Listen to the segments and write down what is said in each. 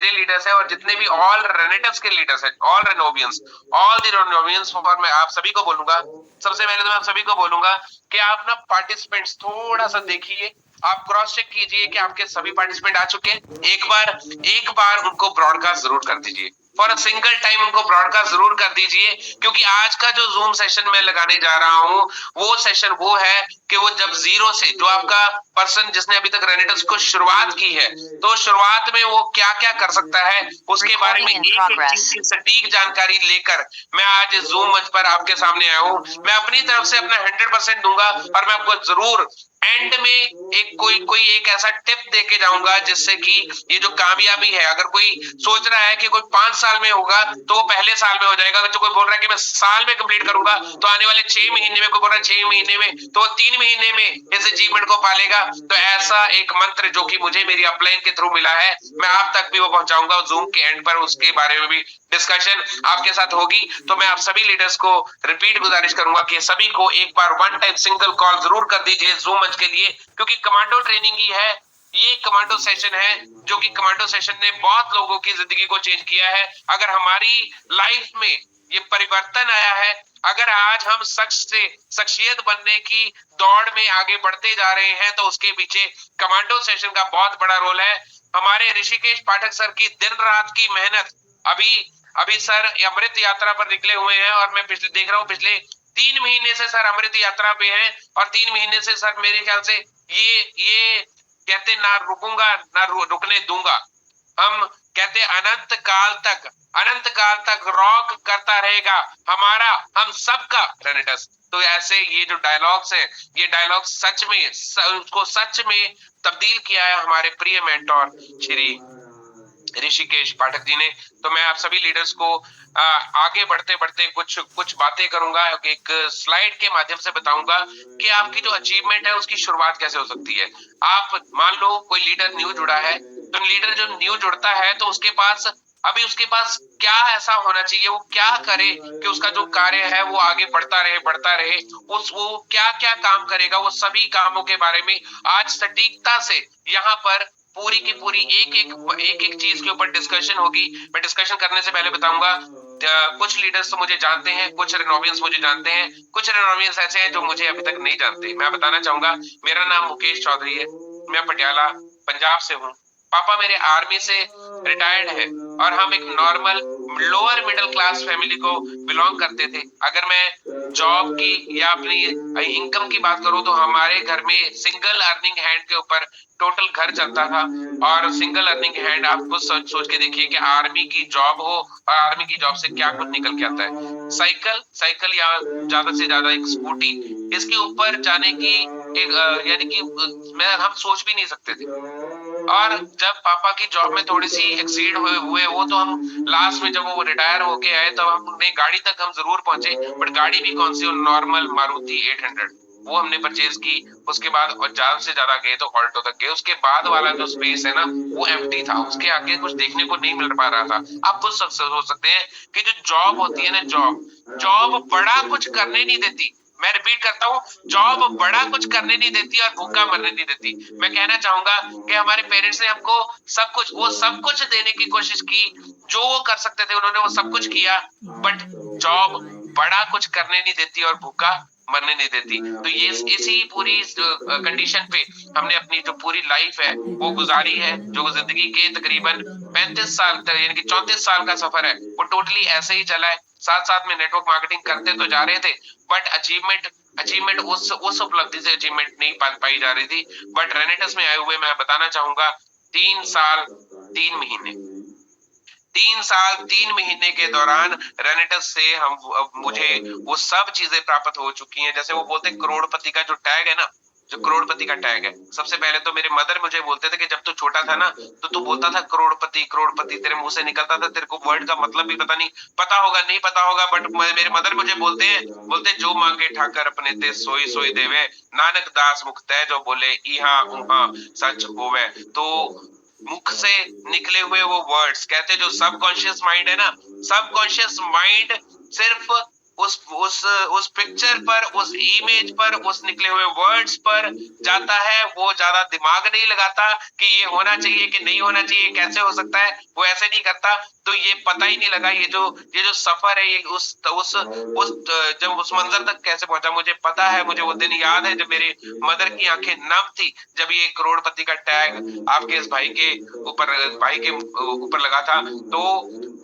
Leaders है और जितने भी ऑल रेनेटिव्स के लीडर्स है, ऑल रेनोवियंस, ऑल द रेनोवियंस, और मैं आप सभी को बोलूंगा, सबसे पहले तो मैं आप सभी को बोलूंगा कि आप ना पार्टिसिपेंट्स थोड़ा सा देखिए, आप क्रॉस चेक कीजिए कि आपके सभी पार्टिसिपेंट आ चुके हैं। एक बार उनको ब्रॉडकास्ट जरूर कर दीजिए, फॉर अ सिंगल टाइम उनको ब्रॉडकास्ट जरूर कर दीजिए, क्योंकि आज का जो जूम सेशन मैं लगाने जा रहा हूँ वो सेशन वो है कि वो जब जीरो से, जो आपका पर्सन जिसने अभी तक रेनेटिव्स को शुरुआत की है, तो शुरुआत में वो क्या क्या कर सकता है उसके बारे में एक एक चीज की सटीक जानकारी लेकर मैं आज जूम मंच पर आपके सामने आया हूँ। मैं अपनी तरफ से अपना 100% दूंगा और मैं आपको जरूर एंड में एक कोई एक ऐसा टिप देके जाऊंगा जिससे कि ये जो कामयाबी है, अगर कोई सोच रहा है कि कोई 5 साल में होगा तो वो पहले साल में हो जाएगा, अगर जो कोई बोल रहा है कि मैं साल में कंप्लीट करूंगा तो आने वाले 6 महीने में, कोई बोल रहा है 6 महीने में, तो 3 महीने में इस अचीवमेंट को पालेगा। तो ऐसा एक मंत्र जो कि मुझे मेरी अपलाइन के थ्रू मिला है, मैं आप तक भी वो पहुंचाऊंगा जूम के एंड पर, उसके बारे में भी डिस्कशन आपके साथ होगी। तो मैं आप सभी लीडर्स को रिपीट गुजारिश करूंगा कि सभी को एक बार वन टाइम सिंगल कॉल जरूर कर दीजिए जूम मंच के लिए, क्योंकि कमांडो ट्रेनिंग ही है, ये कमांडो सेशन है जो कि कमांडो सेशन ने बहुत लोगों की जिंदगी को चेंज किया है। अगर हमारी लाइफ में ये परिवर्तन आया है, अगर आज हम शख्सियत बनने की दौड़ में आगे बढ़ते जा रहे हैं, तो उसके पीछे कमांडो सेशन का बहुत बड़ा रोल है। हमारे ऋषिकेश पाठक सर की दिन रात की मेहनत, अभी अभी सर अमृत यात्रा पर निकले हुए हैं और मैं पिछले देख रहा हूँ पिछले 3 महीने से सर अमृत यात्रा पे हैं, और 3 महीने से सर मेरे ख्याल से ये कहते ना रुकूंगा ना रुकने दूंगा। हम कहते अनंत काल तक रॉक करता रहेगा हमारा, हम सबका रेनेटस। तो ऐसे ये जो डायलॉग्स है, ये डायलॉग सच में उसको सच में तब्दील किया है हमारे प्रिय मेंटोर श्री ऋषिकेश पाठक जी ने। तो मैं आप सभी लीडर्स को आगे बढ़ते बढ़ते कुछ कुछ बातें करूंगा, एक स्लाइड के माध्यम से बताऊंगा कि आपकी जो अचीवमेंट है उसकी शुरुआत कैसे हो सकती है। आप मान लो कोई लीडर न्यू जुड़ा है, तो लीडर जो न्यू जुड़ता है तो उसके पास क्या ऐसा होना चाहिए, वो क्या करे कि उसका जो कार्य है वो आगे बढ़ता रहे, वो क्या क्या काम करेगा, वो सभी कामों के बारे में आज सटीकता से यहाँ पर पूरी की पूरी एक एक चीज के ऊपर डिस्कशन होगी। मैं डिस्कशन करने से पहले बताऊंगा, कुछ लीडर्स तो मुझे जानते हैं, कुछ रेनोवियंस मुझे जानते हैं, कुछ रेनोवियंस ऐसे हैं जो मुझे अभी तक नहीं जानते। मैं बताना चाहूंगा, मेरा नाम मुकेश चौधरी है, मैं पटियाला पंजाब से हूँ। पापा मेरे आर्मी से रिटायर्ड है और हम एक normal lower middle class family को बिलोंग करते थे। अगर मैं जॉब की या अपनी इनकम की बात करूं तो हमारे घर में सिंगल अर्निंग हैंड के ऊपर टोटल घर चलता था। और सिंगल अर्निंग हैंड आप खुद सोच के देखिए कि आर्मी की जॉब हो और आर्मी की जॉब से क्या कुछ निकल के आता है। साइकिल साइकिल या ज्यादा से ज्यादा एक स्कूटी, इसके ऊपर जाने की एक यानी कि मैं हम सोच भी नहीं सकते थे। और जब पापा की जॉब में थोड़ी सी एक्सीड हुए वो, तो हम लास्ट में जब वो रिटायर होके आए तब हमने गाड़ी तक हम जरूर पहुंचे, बट गाड़ी भी कौन सी, नॉर्मल मारुति 800 वो हमने परचेज की। उसके बाद और ज्यादा से ज्यादा गए तो ऑल्टो तक गए। उसके बाद वाला जो स्पेस है ना वो एम्प्टी था, उसके आगे कुछ देखने को नहीं मिल पा रहा था। आप खुद सोच सकते हैं कि जो जॉब होती है ना, जॉब बड़ा कुछ करने नहीं देती। मैं रिपीट करता हूँ, जॉब बड़ा कुछ करने नहीं देती और भूखा मरने नहीं देती। मैं कहना चाहूंगा कि हमारे पेरेंट्स ने हमको सब कुछ देने की कोशिश की, जो वो कर सकते थे उन्होंने वो सब कुछ किया, बट जॉब बड़ा कुछ करने नहीं देती और भूखा मरने नहीं देती। तो ये इसी पूरी कंडीशन पे हमने अपनी जो पूरी लाइफ है वो गुजारी है, जो जिंदगी के तकरीबन 35 साल तक यानी कि 34 साल का सफर है वो टोटली ऐसे ही चला है। साथ साथ में नेटवर्क मार्केटिंग करते तो जा रहे थे, बट अचीवमेंट उस उपलब्धि से अचीवमेंट नहीं पाई जा रही थी। बट रेनेटस में आए हुए मैं बताना चाहूंगा, 3 साल 3 महीने 3 साल 3 महीने के दौरान रेनेटस से मुझे वो सब चीजें प्राप्त हो चुकी हैं। जैसे वो बोलते करोड़पति का जो टैग है ना, जो करोड़पति का टैग है, सबसे पहले तो मेरे मदर मुझे बोलते थे कि जब तू छोटा था ना तो तू बोलता था करोड़पति करोड़पति, तेरे मुंह से निकलता था, तेरे को वर्ड का मतलब भी पता होगा नहीं पता होगा, बट मेरे मदर मुझे बोलते जो मांगे ठाकर अपने ते सोई सोई देवे, नानक दास मुख तय जो बोले इहा उहा सच होवे। तो मुख से निकले हुए वो वर्ड्स कहते, जो सबकॉन्शियस माइंड है ना, सबकॉन्शियस माइंड सिर्फ उस पिक्चर पर, उस इमेज पर, उस निकले हुए वर्ड्स पर जाता है। वो ज्यादा दिमाग नहीं लगाता कि ये होना चाहिए कि नहीं होना चाहिए, कैसे हो सकता है, वो ऐसे नहीं करता। तो ये पता ही नहीं लगा, ये जो सफर है, ये उस जब उस मंजर तक कैसे पहुंचा। मुझे पता है, मुझे वो दिन याद है जब मेरी मदर की आंखें नम थी, जब ये करोड़पति का टैग आपके इस भाई के ऊपर लगा था। तो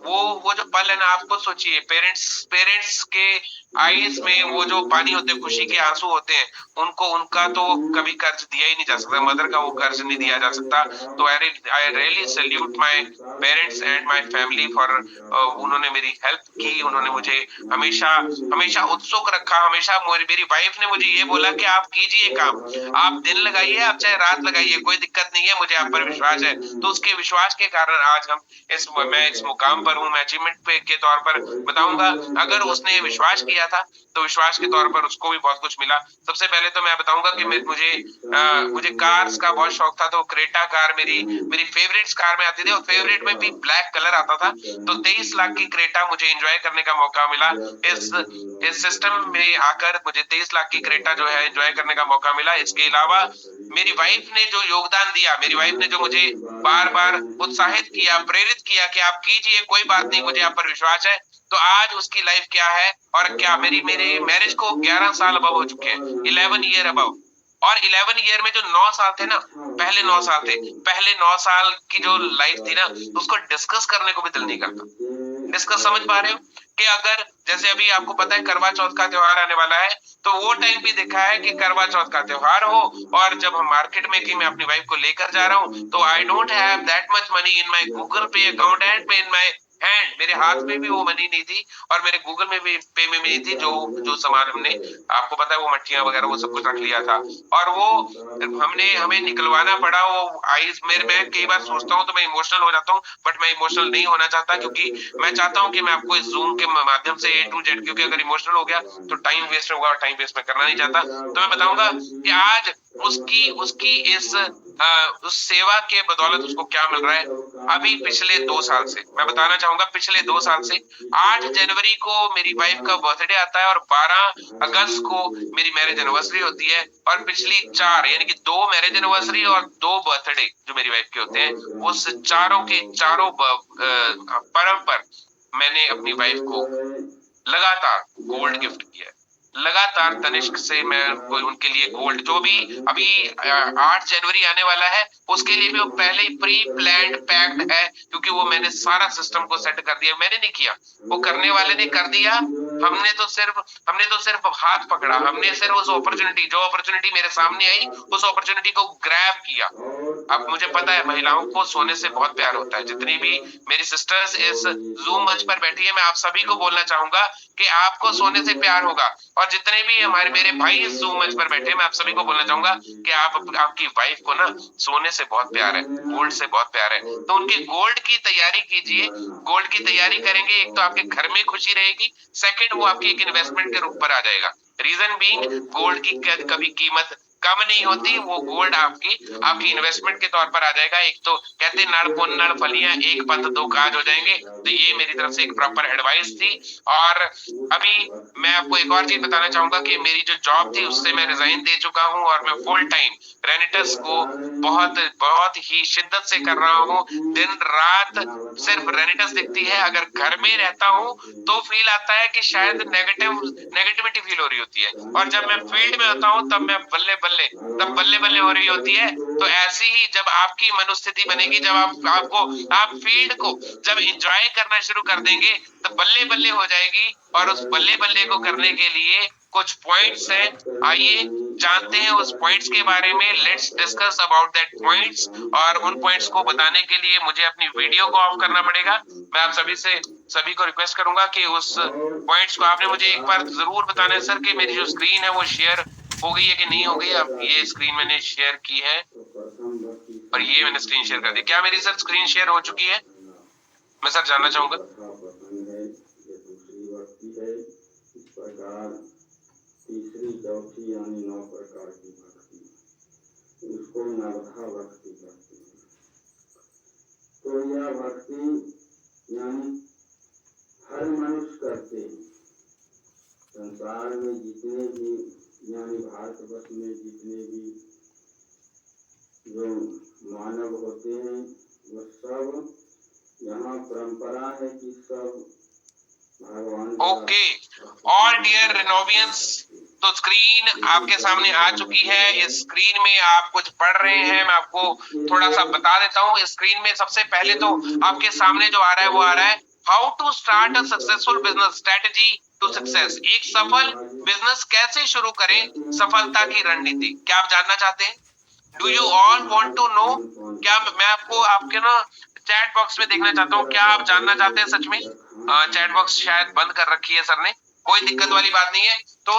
वो जो पल है ना, आप खुद सोचिए, पेरेंट्स के आईज में वो जो पानी होते हैं, खुशी के आंसू होते हैं, उनका तो कभी कर्ज दिया ही नहीं जा सकता, मदर का वो कर्ज नहीं दिया जा सकता। तो I really salute my parents and my family for, उन्होंने मेरी हेल्प की, उन्होंने मुझे हमेशा हमेशा उत्सुक रखा। हमेशा मेरी वाइफ ने मुझे ये बोला कि आप कीजिए काम, आप दिन लगाइए, आप चाहे रात लगाइए, कोई दिक्कत नहीं है, मुझे आप पर विश्वास है। तो उसके विश्वास के कारण आज मैं इस मुकाम पर हूँ। मैं अचीवमेंट के तौर पर बताऊंगा, अगर उसने विश्वास किया था तो विश्वास के तौर पर उसको भी बहुत कुछ मिला। सबसे पहले तो मैं बताऊंगा कि मुझे कार्स का बहुत शौक था। तो क्रेटा कार मेरी मेरी फेवरेट कार में आती थी, और फेवरेट में भी ब्लैक कलर आता था। तो 23 लाख की क्रेटा मुझे एंजॉय करने का मौका मिला। इस सिस्टम में आकर मुझे 23 लाख की क्रेटा जो है एंजॉय करने का मौका मिला। इसके अलावा मेरी वाइफ ने जो योगदान दिया, मेरी वाइफ ने जो मुझे बार बार उत्साहित किया, प्रेरित किया कि आप कीजिए, कोई बात नहीं, मुझे आप पर विश्वास है। तो आज उसकी लाइफ क्या है, और क्या मेरी मेरे मैरिज को 11 साल अबव हो चुके हैं, 11 ईयर अबव। और 11 ईयर में जो 9 साल थे ना, पहले 9 साल थे, पहले 9 साल की जो लाइफ थी ना, उसको डिस्कस करने को भी दिल नहीं करता। डिस्कस, समझ पा रहे हो कि अगर जैसे अभी आपको पता है करवा चौथ का त्योहार आने वाला है, तो वो टाइम भी देखा है कि करवा चौथ का त्योहार हो, और जब हम मार्केट में कि मैं अपनी वाइफ को लेकर जा रहा हूँ, तो I don't have that much money in my Google पे अकाउंट एंड पे इन माय हैंड, मेरे हाथ में भी वो मनी नहीं थी, और मेरे गूगल में भी पे में भी नहीं थी। जो सामान हमने, आपको पता है, वो मट्टियां वगैरह वो सब कुछ रख लिया था, और वो हमें निकलवाना पड़ा। वो आईज मेरे, मैं कई बार सोचता हूँ तो मैं इमोशनल हो जाता हूँ, बट मैं इमोशनल नहीं होना चाहता, क्योंकि मैं चाहता हूँ कि मैं आपको इस जूम के माध्यम से A to Z, क्योंकि अगर इमोशनल हो गया तो टाइम वेस्ट होगा, और टाइम वेस्ट मैं करना नहीं चाहता। तो मैं बताऊंगा कि आज उसकी उसकी उस सेवा के बदौलत उसको क्या मिल रहा है। अभी पिछले 2 साल से मैं बताना चाहूंगा, पिछले 2 साल से 8 जनवरी को मेरी वाइफ का बर्थडे आता है, और 12 अगस्त को मेरी मैरिज एनिवर्सरी होती है। और पिछली 4, यानी कि 2 मैरिज एनिवर्सरी और 2 बर्थडे जो मेरी वाइफ के होते हैं, उस चारों के चारों पर्व पर मैंने अपनी वाइफ को लगातार गोल्ड गिफ्ट किया है। लगातार तनिष्क से मैं कोई उनके लिए गोल्ड, जो भी अभी 8 जनवरी आने वाला है, उसके लिए भी वो पहले ही प्री प्लान्ड पैक्ड है, क्योंकि वो मैंने सारा सिस्टम को सेट कर दिया। मैंने नहीं किया, वो करने वाले ने कर दिया। हमने तो सिर्फ हाथ पकड़ा, हमने सिर्फ उस अपॉर्चुनिटी, जो अपॉर्चुनिटी मेरे सामने आई, उस अपॉर्चुनिटी को ग्रैब किया। अब मुझे पता है महिलाओं को सोने से बहुत प्यार होता है। जितनी भी मेरी सिस्टर्स इस जूम मंच पर बैठी है, मैं आप सभी को बोलना चाहूंगा कि आपको सोने से प्यार होगा। और जितने भी मेरे भाई इस जूम मंच पर बैठे हैं, मैं आप सभी को बोलना चाहूंगा कि आपकी वाइफ को ना सोने से बहुत प्यार है, गोल्ड से बहुत प्यार है। तो उनके गोल्ड की तैयारी कीजिए। गोल्ड की तैयारी करेंगे, एक तो आपके घर में खुशी रहेगी, सेकंड वो आपकी एक इन्वेस्टमेंट के रूप पर आ जाएगा। रीजन बीइंग, गोल्ड की कभी कीमत कम नहीं होती, वो गोल्ड आपकी आपकी इन्वेस्टमेंट के तौर पर आ जाएगा। एक तो कहते नर पुन नर फलियां, एक पंथ दो काज हो जाएंगे। तो ये मेरी तरफ से एक प्रॉपर एडवाइस थी। और अभी मैं आपको एक और चीज बताना चाहूंगा कि मेरी जो जॉब थी उससे मैं रिजाइन दे चुका हूं, और मैं फुल टाइम रेनिटस को बहुत बहुत ही शिद्दत से कर रहा हूं। दिन रात सिर्फ रेनिटस दिखती है। अगर घर में रहता हूं तो फील आता है कि शायद नेगेटिविटी फील हो रही होती है, और जब मैं फील्ड में होता हूं तब बल्ले बल्ले हो रही होती है। तो ऐसी ही जब आपकी मनोस्थिति बनेगी, जब आप फील्ड को जब एंजॉय करना शुरू कर देंगे, तो बल्ले बल्ले हो जाएगी। और उस बल्ले बल्ले को करने के लिए कुछ पॉइंट्स हैं, आइए जानते हैं उस पॉइंट्स के बारे में। Let's discuss about that points. और उन पॉइंट्स को बताने के लिए मुझे अपनी वीडियो को ऑफ करना पड़ेगा। मैं आप सभी को रिक्वेस्ट करूंगा कि उस पॉइंट्स को आपने मुझे एक बार जरूर बताना है सर कि मेरी जो स्क्रीन है वो शेयर हो गई है कि नहीं हो गई। अब ये स्क्रीन मैंने शेयर की है, और ये मैंने स्क्रीन शेयर कर दी। क्या मेरी सर स्क्रीन शेयर हो चुकी है? मैं सर जानना चाहूंगा। तीसरी चौथी यानी 9 प्रकार की भक्ति, इसको नवधा भक्ति कहते हैं। तो यह भक्ति यानी हर मनुष्य करते हैं, होते हैं वो सब यहाँ परंपरा है कि सब भगवान ओके ऑल डियर रेनोवियंस, तो स्क्रीन आपके सामने आ चुकी है। इस स्क्रीन में आप कुछ पढ़ रहे हैं, मैं आपको थोड़ा सा बता देता हूँ। इस स्क्रीन में सबसे पहले तो आपके सामने जो आ रहा है वो आ रहा है how to start a successful business strategy to success. एक सफल बिजनेस कैसे शुरू करें, सफलता की रणनीति। क्या आप जानना चाहते हैं? Do you all want to know? क्या मैं आपको आपके ना चैट बॉक्स में देखना चाहता हूँ, क्या आप जानना चाहते हैं सच में? चैट बॉक्स शायद बंद कर रखी है सर ने, कोई दिक्कत वाली बात नहीं है। तो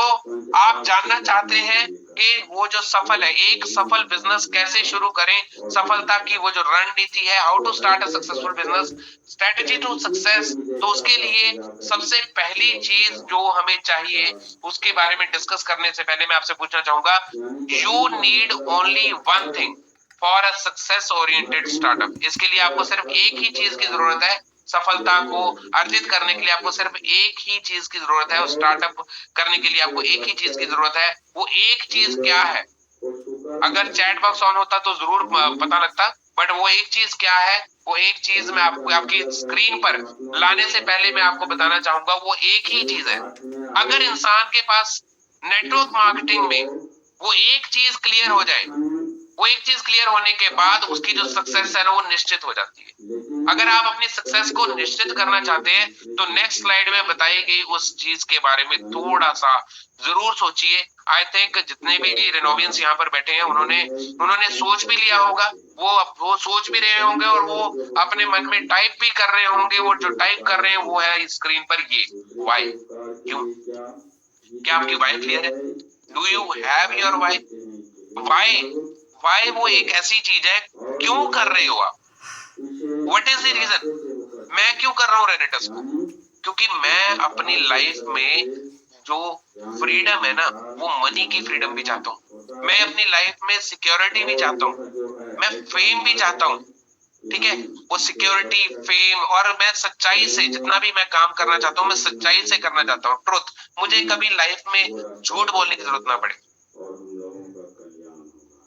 आप जानना चाहते हैं कि वो जो सफल है, एक सफल बिजनेस कैसे शुरू करें, सफलता की वो जो रणनीति है, how to start a successful business strategy to success. तो उसके लिए सबसे पहली चीज जो हमें चाहिए, उसके बारे में डिस्कस करने से पहले मैं आपसे पूछना चाहूंगा, you need only one thing for a success oriented startup. इसके लिए आपको सिर्फ एक ही चीज की जरूरत है, सफलता को अर्जित करने के लिए आपको सिर्फ एक ही चीज की जरूरत है, और स्टार्टअप करने के लिए आपको एक ही चीज की जरूरत है। वो एक चीज क्या है? अगर चैट बॉक्स ऑन होता तो जरूर पता लगता, बट वो एक चीज क्या है, वो एक चीज मैं आपको आपकी स्क्रीन पर लाने से पहले मैं आपको बताना चाहूंगा, वो एक ही चीज है। अगर इंसान के पास नेटवर्क मार्केटिंग में वो एक चीज क्लियर हो जाए, वो एक चीज क्लियर होने के बाद उसकी जो सक्सेस है ना वो निश्चित हो जाती है। अगर आप अपनी सक्सेस को निश्चित करना चाहते हैं तो नेक्स्ट स्लाइड में बताई गई उस चीज के बारे में थोड़ा सा जरूर सोचिए। आई थिंक जितने भी रेनोवियंस यहाँ पर बैठे हैं उन्होंने सोच भी लिया होगा, वो सोच भी रहे होंगे, और वो अपने मन में टाइप भी कर रहे होंगे। वो जो टाइप कर रहे हैं वो है स्क्रीन पर ये वाई। क्यों? क्या आपकी वाई क्लियर है? Do you have your why? Why why वो एक ऐसी चीज है, क्यों कर रहे हो आप? What is the reason? मैं क्यों कर रहा हूँ रेनेटस को? क्योंकि मैं अपनी लाइफ में जो फ्रीडम है ना, वो मनी की फ्रीडम भी चाहता हूँ, मैं अपनी लाइफ में सिक्योरिटी भी चाहता हूँ, मैं फेम भी चाहता हूँ। ठीक है, वो सिक्योरिटी, फेम, और मैं सच्चाई से जितना भी मैं काम करना चाहता हूँ मैं सच्चाई से करना चाहता हूँ, ट्रुथ। मुझे कभी लाइफ में झूठ बोलने की जरूरत ना पड़े।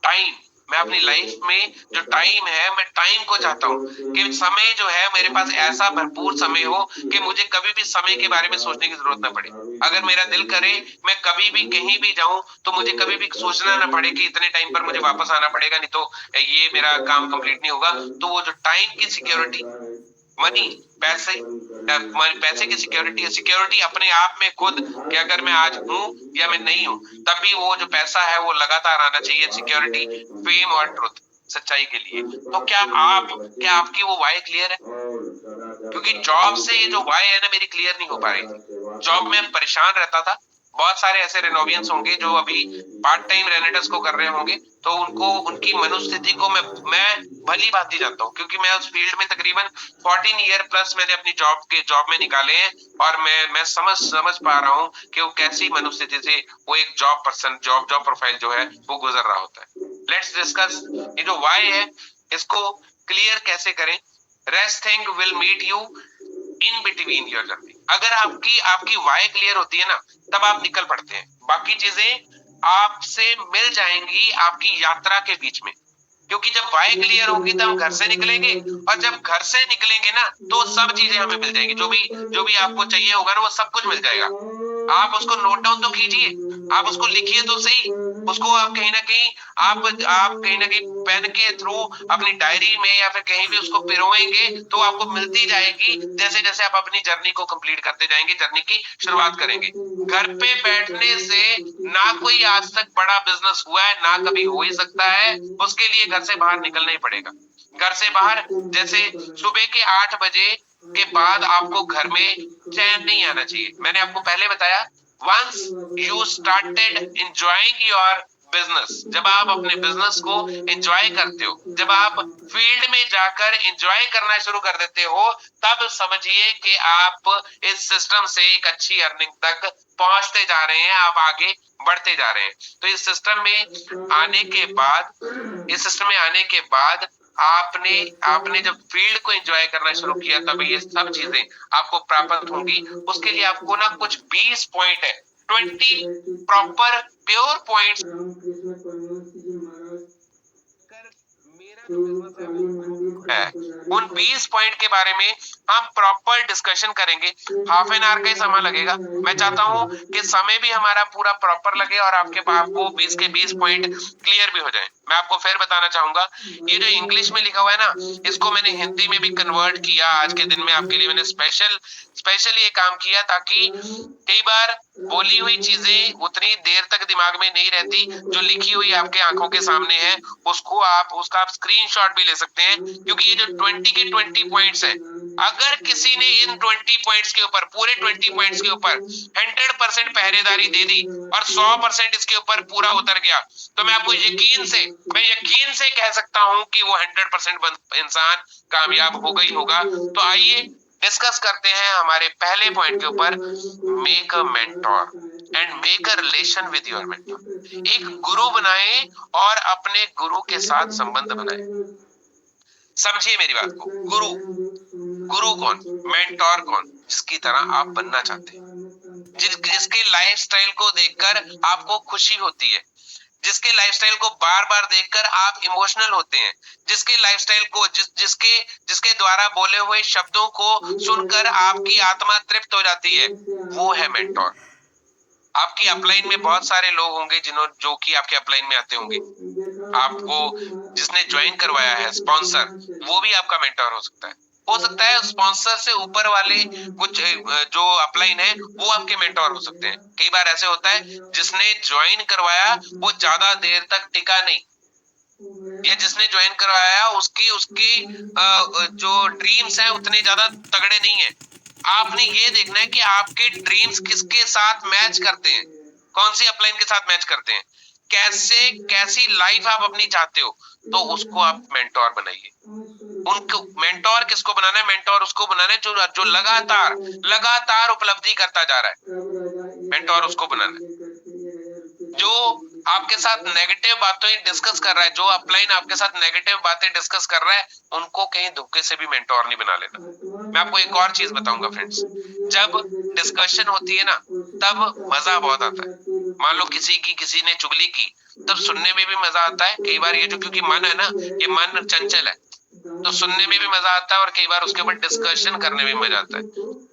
टाइम, मैं अपनी लाइफ में जो टाइम है, मैं टाइम को चाहता हूँ कि समय जो है मेरे पास ऐसा भरपूर समय हो कि मुझे कभी भी समय के बारे में सोचने की जरूरत ना पड़े। अगर मेरा दिल करे मैं कभी भी कहीं भी जाऊं तो मुझे कभी भी सोचना ना पड़े कि इतने टाइम पर मुझे वापस आना पड़ेगा, नहीं तो ये मेरा काम कंप्लीट नहीं होगा। तो वो जो टाइम की सिक्योरिटी, मनी, पैसे, पैसे की सिक्योरिटी है, सिक्योरिटी अपने आप में खुद कि अगर मैं आज हूं या मैं नहीं हूं, तब भी वो जो पैसा है वो लगातार आना चाहिए। सिक्योरिटी, फेम और ट्रुथ, सच्चाई के लिए। तो क्या आपकी वो वाई क्लियर है? क्योंकि जॉब से ये जो वाई है ना मेरी क्लियर नहीं हो पा रही थी। जॉब में परेशान रहता था। बहुत सारे ऐसे रेनोवियंस होंगे जो अभी पार्ट टाइम रेनेटर्स को कर रहे होंगे, तो उनको उनकी मनोस्थिति को मैं भली भांति जानता हूँ, क्योंकि मैं उस फील्ड में तकरीबन 14 ईयर प्लस मैंने अपनी जॉब में निकाले हैं, और मैं समझ पा रहा हूँ कि वो कैसी मनोस्थिति से वो एक जॉब प्रोफाइल जो है वो गुजर रहा होता है। लेट्स डिस्कस ये जो वाई है इसको क्लियर कैसे करें। Rest thing will meet you in between your journey. अगर आपकी वाई क्लियर होती है ना, तब आप निकल पड़ते हैं, बाकी चीजें आपसे मिल जाएंगी आपकी यात्रा के बीच में। क्योंकि जब वाई क्लियर होगी तब हम घर से निकलेंगे, और जब घर से निकलेंगे ना तो सब चीजें हमें मिल जाएंगी, जो भी आपको चाहिए होगा ना वो सब कुछ मिल जाएगा। आप उसको नोट डाउन तो कीजिए, आप उसको लिखिए तो सही। उसको आप कहीं ना कहीं आप कहीं ना कहीं पेन के थ्रू अपनी डायरी में या फिर कहीं भी उसको पिरोएंगे तो आपको मिलती जाएगी, जैसे जैसे आप अपनी जर्नी को कंप्लीट करते जाएंगे, जर्नी की शुरुआत करेंगे। घर पे बैठने से ना कोई आज तक बड़ा बिजनेस हुआ है, ना कभी हो ही सकता है। उसके लिए घर से बाहर निकलना ही पड़ेगा। घर से बाहर जैसे सुबह के 8 बजे के बाद आपको घर में चैन नहीं आना चाहिए। मैंने आपको पहले बताया, once you started enjoying your business, जब आप अपने बिजनेस को एंजॉय करते हो, जब आप फील्ड में जाकर एंजॉय करना शुरू कर देते हो, तब समझिए कि आप इस सिस्टम से एक अच्छी अर्निंग तक पहुंचते जा रहे हैं, आप आगे बढ़ते जा रहे हैं। तो इस सिस्टम में आने के बाद आपने जब फील्ड को एंजॉय करना शुरू किया, तब ये सब चीजें आपको प्राप्त होंगी। उसके लिए आपको ना कुछ 20 पॉइंट है, 20 प्रॉपर प्योर पॉइंट्स। मेरा है, उन 20 पॉइंट के बारे में हम प्रॉपर डिस्कशन करेंगे। हाफ एन आवर का ही समय लगेगा। मैं चाहता हूं कि समय भी हमारा पूरा प्रॉपर लगे और आपको 20 के 20 पॉइंट क्लियर भी हो जाए। मैं आपको फिर बताना चाहूंगा, ये जो इंग्लिश में लिखा हुआ है ना, इसको मैंने हिंदी में भी कन्वर्ट किया। आज के दिन में आपके लिए मैंने स्पेशल ये काम किया, ताकि कई बार बोली हुई चीजें उतनी देर तक दिमाग में नहीं रहती, जो लिखी हुई आपके आंखों के सामने है उसका आप स्क्रीनशॉट भी ले सकते हैं। क्योंकि ये जो 20 के 20 पॉइंट्स है, अगर किसी ने इन 20 पॉइंट्स के ऊपर, पूरे 20 पॉइंट्स के ऊपर 100% पहरेदारी दे दी और 100% इसके ऊपर पूरा उतर गया, तो मैं आपको यकीन से कह सकता हूं कि वो 100% इंसान कामयाब होगा ही होगा। तो आइए डिस्कस करते हैं हमारे पहले पॉइंट के ऊपर, make a mentor and make a relation with your mentor. एक गुरु बनाए और अपने गुरु के साथ संबंध बनाए। समझिए मेरी बात को, गुरु कौन, मेंटोर कौन, जिसकी तरह आप बनना चाहते हैं, जिसके लाइफस्टाइल को देखकर आपको खुशी होती है, जिसके लाइफस्टाइल को बार बार देखकर आप इमोशनल होते हैं, जिसके लाइफस्टाइल को जिसके द्वारा बोले हुए शब्दों को सुनकर आपकी आत्मा तृप्त हो जाती है, वो है मेंटोर। आपकी अपलाइन में बहुत सारे लोग होंगे जो कि आपके अपलाइन में आते होंगे। आपको जिसने ज्वाइन करवाया है स्पॉन्सर, वो भी आपका मेंटोर हो सकता है स्पॉन्सर से ऊपर वाले कुछ जो अपलाइन है वो आपके मेंटोर हो सकते हैं। कई बार ऐसे होता है, जिसने ज्वाइन करवाया वो ज्यादा देर तक टिका नहीं, या जिसने ज्वाइन करवाया उसकी उसकी जो ड्रीम्स हैं उतने ज्यादा तगड़े नहीं है। आपने ये देखना है कि आपके ड्रीम्स किसके साथ मैच करते हैं, कौन सी अपलाइन के साथ मैच करते हैं, कैसी लाइफ आप अपनी चाहते हो, तो उसको आप मेंटोर बनाइए। उनको मेंटोर किसको बनाना है, मेंटोर उसको बनाना है जो लगातार उपलब्धि करता जा रहा है, मेंटोर उसको बनाना है। जो आपके साथ नेगेटिव बातें डिस्कस कर रहा है, जो अपलाइन आपके साथ नेगेटिव बातें डिस्कस कर रहा है, उनको कहीं धोखे से भी मेंटोर नहीं बना लेना। मैं आपको एक और चीज बताऊंगा फ्रेंड्स, जब डिस्कशन होती है ना, तब मजा बहुत आता है। मान लो किसी ने चुगली की, तब सुनने में भी मजा आता है। कई बार ये जो, क्योंकि मन है ना, ये मन चंचल है, तो सुनने में भी मजा आता है और कई बार उसके ऊपर डिस्कशन करने में मजा आता है।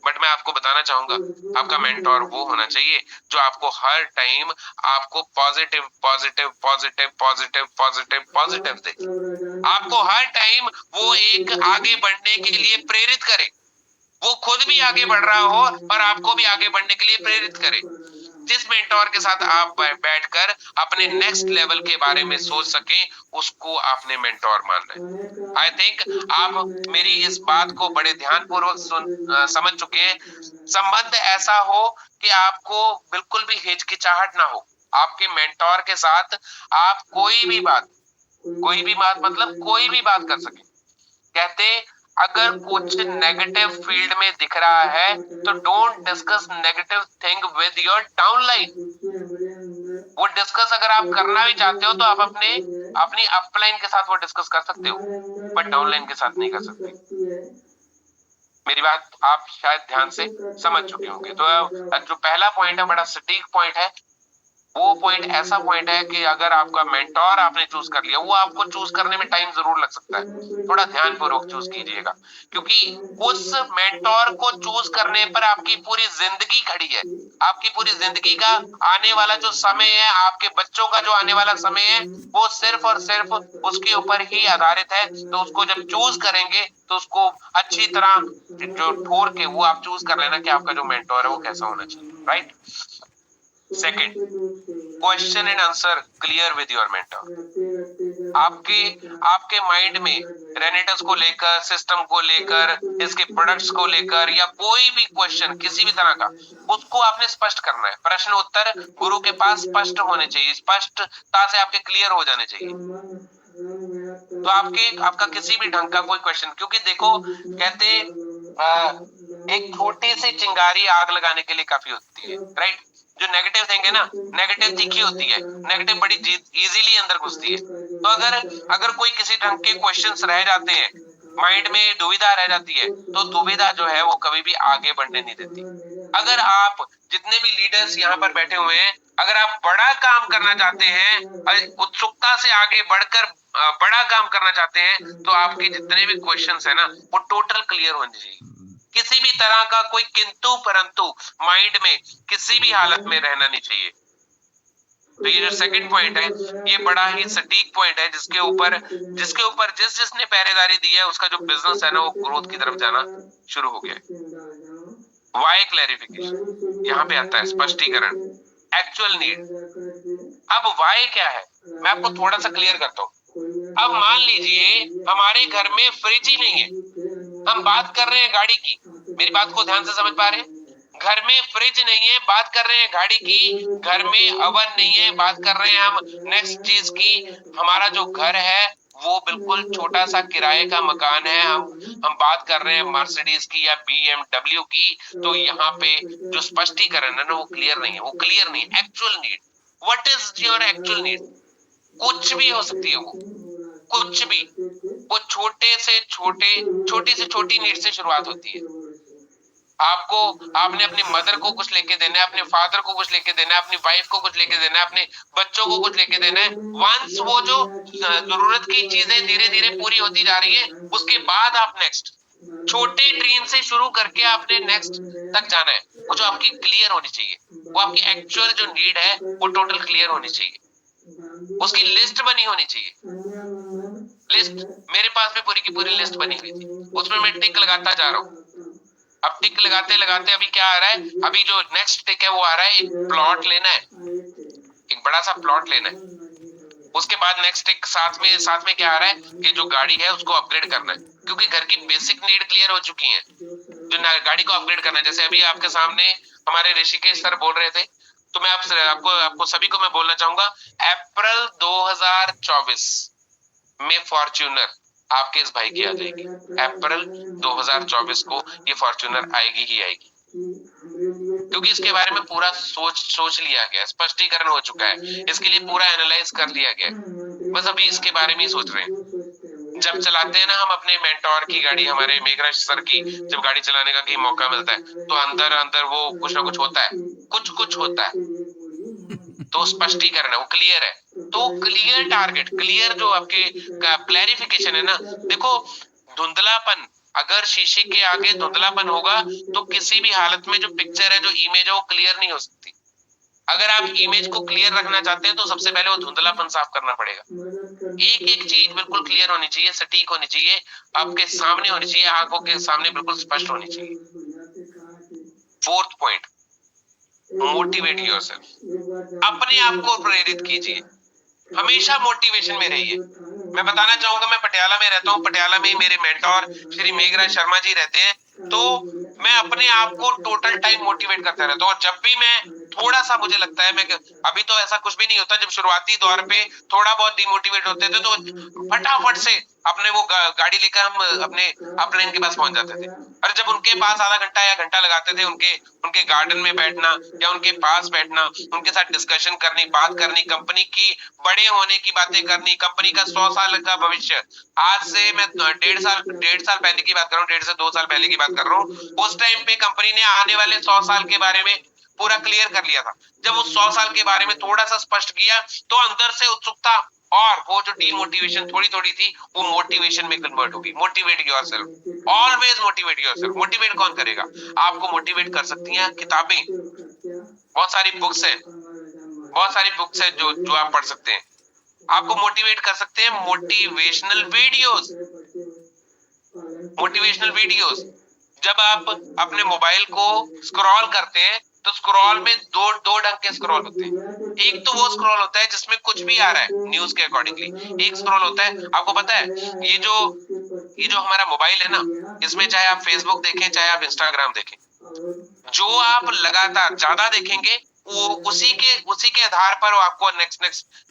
बट मैं आपको बताना चाहूंगा, आपका मेंटोर वो होना चाहिए जो आपको हर टाइम आपको positive positive positive positive positive positive दे, आपको हर टाइम वो एक आगे बढ़ने के लिए प्रेरित करे, वो खुद भी आगे बढ़ रहा हो और आपको भी आगे बढ़ने के लिए प्रेरित करे। जिस मेंटोर के साथ आप बैठकर अपने नेक्स्ट लेवल के बारे में सोच सके, उसको आपने मेंटोर मानना है। आई थिंक आप मेरी इस बात को बड़े ध्यानपूर्वक समझ चुके हैं। संबंध ऐसा हो कि आपको बिल्कुल भी हिचकिचाहट ना हो। आपके मेंटोर के साथ आप कोई भी बात मतलब कोई भी बात कर सके। कहते, अगर कुछ नेगेटिव फील्ड में दिख रहा है तो don't discuss negative thing with your downline. वो डिस्कस अगर आप करना भी चाहते हो तो आप अपनी अपलाइन के साथ वो डिस्कस कर सकते हो, बट डाउनलाइन के साथ नहीं कर सकते। मेरी बात आप शायद ध्यान से समझ चुके होंगे। तो जो पहला पॉइंट है, बड़ा सटीक पॉइंट है। वो पॉइंट ऐसा पॉइंट है कि अगर आपका मेंटोर आपने चूज कर लिया, वो आपको चूज करने में टाइम जरूर लग सकता है, थोड़ा ध्यानपूर्वक चूज कीजिएगा, क्योंकि उस मेंटोर को चूज करने पर आपकी पूरी जिंदगी खड़ी है। आपकी पूरी जिंदगी का आने वाला जो समय है, आपके बच्चों का जो आने वाला समय है, वो सिर्फ और सिर्फ उसके ऊपर ही आधारित है। तो उसको जब चूज करेंगे तो उसको अच्छी तरह जो ठोर के वो आप चूज कर लेना कि आपका जो मेंटोर है वो कैसा होना चाहिए, right. Second, question and answer clear with your mentor. आपके माइंड में रेनेटस को लेकर, सिस्टम को लेकर, इसके प्रोडक्ट्स को लेकर, या कोई भी क्वेश्चन किसी भी तरह का, उसको आपने स्पष्ट करना है। प्रश्न उत्तर गुरु के पास स्पष्ट होने चाहिए, स्पष्टता से आपके क्लियर हो जाने चाहिए। तो आपका किसी भी ढंग का कोई क्वेश्चन, क्योंकि देखो कहते एक छोटी सी चिंगारी आग लगाने के लिए काफी होती है, राइट। जो नेगेटिव थिंग है ना, नेगेटिव तीखी होती है, नेगेटिव बड़ी इजीली अंदर घुसती है। तो अगर कोई किसी ढंग के क्वेश्चंस रह जाते हैं, माइंड में दुविधा रह जाती है, तो दुविधा जो है वो कभी भी आगे बढ़ने नहीं देती। अगर आप जितने भी लीडर्स यहाँ पर बैठे हुए हैं, अगर आप बड़ा काम करना चाहते हैं, उत्सुकता से आगे बढ़कर बड़ा काम करना चाहते हैं तो आपके जितने भी क्वेश्चंस है ना वो टोटल क्लियर होने चाहिए। किसी भी तरह का कोई किंतु परंतु माइंड में किसी भी हालत में रहना नहीं चाहिए। तो ये जो सेकंड पॉइंट है ये बड़ा ही सटीक पॉइंट है, जिसके ऊपर जिसने पहरेदारी दी है उसका जो बिजनेस है ना वो ग्रोथ की तरफ जाना शुरू हो गया है। वाई क्लैरिफिकेशन, यहाँ पे आता है स्पष्टीकरण, एक्चुअल नीड। अब वाई क्या है मैं आपको थोड़ा सा क्लियर करता हूँ। अब मान लीजिए हमारे घर में फ्रिज ही नहीं है, हम बात कर रहे हैं गाड़ी की, मेरी बात को ध्यान से समझ पा रहे हैं? घर में फ्रिज नहीं है, बात कर रहे हैं गाड़ी की, घर में अवन नहीं है, बात कर रहे हैं हम नेक्स्ट चीज की। हमारा जो घर है वो बिल्कुल छोटा सा किराए का मकान है, हम बात कर रहे हैं मर्सिडीज की या BMW की। तो यहाँ पे जो स्पष्टीकरण है ना वो क्लियर नहीं है, वो क्लियर नहीं है। Actual need, what is your actual need? कुछ भी हो सकती है वो, कुछ भी। वो छोटी से छोटी नीड से शुरुआत होती है। आपको आपने अपनी मदर को कुछ लेके देना है, अपने फादर को कुछ लेके देना है, अपनी वाइफ को कुछ लेके देना है, अपने बच्चों को कुछ लेके देना है। वंस वो जो जरूरत की चीजें धीरे धीरे पूरी होती जा रही है उसके बाद आप नेक्स्ट छोटे ड्रीम से शुरू करके आपने नेक्स्ट तक जाना है। वो जो आपकी क्लियर होनी चाहिए, वो आपकी एक्चुअल जो नीड है वो टोटल क्लियर होनी चाहिए, उसकी लिस्ट बनी होनी चाहिए। लिस्ट मेरे पास भी पूरी की पूरी लिस्ट बनी हुई थी, उसमें मैं टिक लगाता जा रहा हूँ। अब टिक लगाते लगाते अभी क्या आ रहा है, अभी जो नेक्स्ट टिक है वो आ रहा है, एक प्लॉट लेना है, एक बड़ा सा प्लॉट लेना है। उसके बाद नेक्स्ट टिक साथ में क्या आ रहा है कि जो गाड़ी है उसको अपग्रेड करना है, क्योंकि घर की बेसिक नीड क्लियर हो चुकी है। जो गाड़ी को अपग्रेड करना है, जैसे अभी आपके सामने हमारे ऋषिकेश सर बोल रहे थे, तो मैं आपको सभी को मैं बोलना चाहूंगा, अप्रैल 2024 में फॉर्च्यूनर आपके इस भाई की आ जाएगी। अप्रैल 2024 को ये फॉर्च्यूनर आएगी ही आएगी, क्योंकि इसके बारे में पूरा सोच लिया गया, स्पष्टीकरण हो चुका है, इसके लिए पूरा एनालाइज कर लिया गया। बस अभी इसके बारे में ही सोच रहे हैं। जब चलाते हैं ना हम अपने मेंटोर की गाड़ी, हमारे मेघराज सर की, जब गाड़ी चलाने का कहीं मौका मिलता है तो अंदर वो कुछ ना कुछ होता है, कुछ होता है। तो स्पष्टीकरण है, वो क्लियर है। तो क्लियर टारगेट, क्लियर जो आपके क्लैरिफिकेशन है ना, देखो धुंधलापन, अगर शीशे के आगे धुंधलापन होगा तो किसी भी हालत में जो पिक्चर है, जो इमेज है वो क्लियर नहीं हो सकती। अगर आप इमेज को क्लियर रखना चाहते हैं तो सबसे पहले वो धुंधलापन साफ करना पड़ेगा। एक एक चीज बिल्कुल क्लियर होनी चाहिए, सटीक होनी चाहिए, आपके सामने होनी चाहिए, आंखों के सामने बिल्कुल स्पष्ट होनी चाहिए। Fourth point, motivate yourself. अपने आप को प्रेरित कीजिए, हमेशा मोटिवेशन में रहिए। मैं बताना चाहूंगा, मैं पटियाला में रहता हूँ, पटियाला में मेरे मेंटोर श्री मेघराज शर्मा जी रहते हैं, तो मैं अपने आप को टोटल टाइम मोटिवेट करता रहता हूँ। और जब भी मैं थोड़ा सा मुझे लगता है, मैं अभी तो ऐसा कुछ भी नहीं होता, जब शुरुआती दौर पे थोड़ा बहुत डिमोटिवेट होते थे तो फटाफट से अपने वो गाड़ी लेकर हम अपने अपलाइन के पास पहुंच जाते थे। और जब उनके पास आधा घंटा या घंटा लगाते थे, उनके गार्डन में बैठना या उनके पास बैठना, उनके साथ डिस्कशन करनी, बात करनी, कंपनी की बड़े होने की बातें करनी, कंपनी का 100 साल का भविष्य। आज से मैं 1.5 साल पहले की बात कर रहा हूँ, 1.5 से 2 साल पहले की बात कर रहा हूँ। उस टाइम पे कंपनी ने आने वाले 100 साल के बारे में पूरा क्लियर कर लिया था। जब उस 100 साल के बारे में थोड़ा सा स्पष्ट किया तो अंदर से उत्सुकता और वो जो डीमोटिवेशन थोड़ी थोड़ी थी वो मोटिवेशन में कन्वर्ट होगी। Motivate yourself, always motivate yourself. Motivate कौन करेगा? आपको मोटिवेट कर सकती हैं किताबें, बहुत सारी बुक्स है जो आप पढ़ सकते हैं। आपको मोटिवेट कर सकते हैं मोटिवेशनल वीडियोस। जब आप अपने मोबाइल को स्क्रॉल करते हैं तो स्क्रॉल में दो ढंग के स्क्रॉल होते हैं। एक तो वो स्क्रॉल होता है जिसमें कुछ भी आ रहा है न्यूज के अकॉर्डिंगली। एक स्क्रॉल होता है, आपको पता है, ये जो हमारा मोबाइल है ना, इसमें चाहे आप फेसबुक देखें चाहे आप इंस्टाग्राम देखें, जो आप लगातार ज्यादा देखेंगे वो उसी के आधार पर वो आपको नेक्स्ट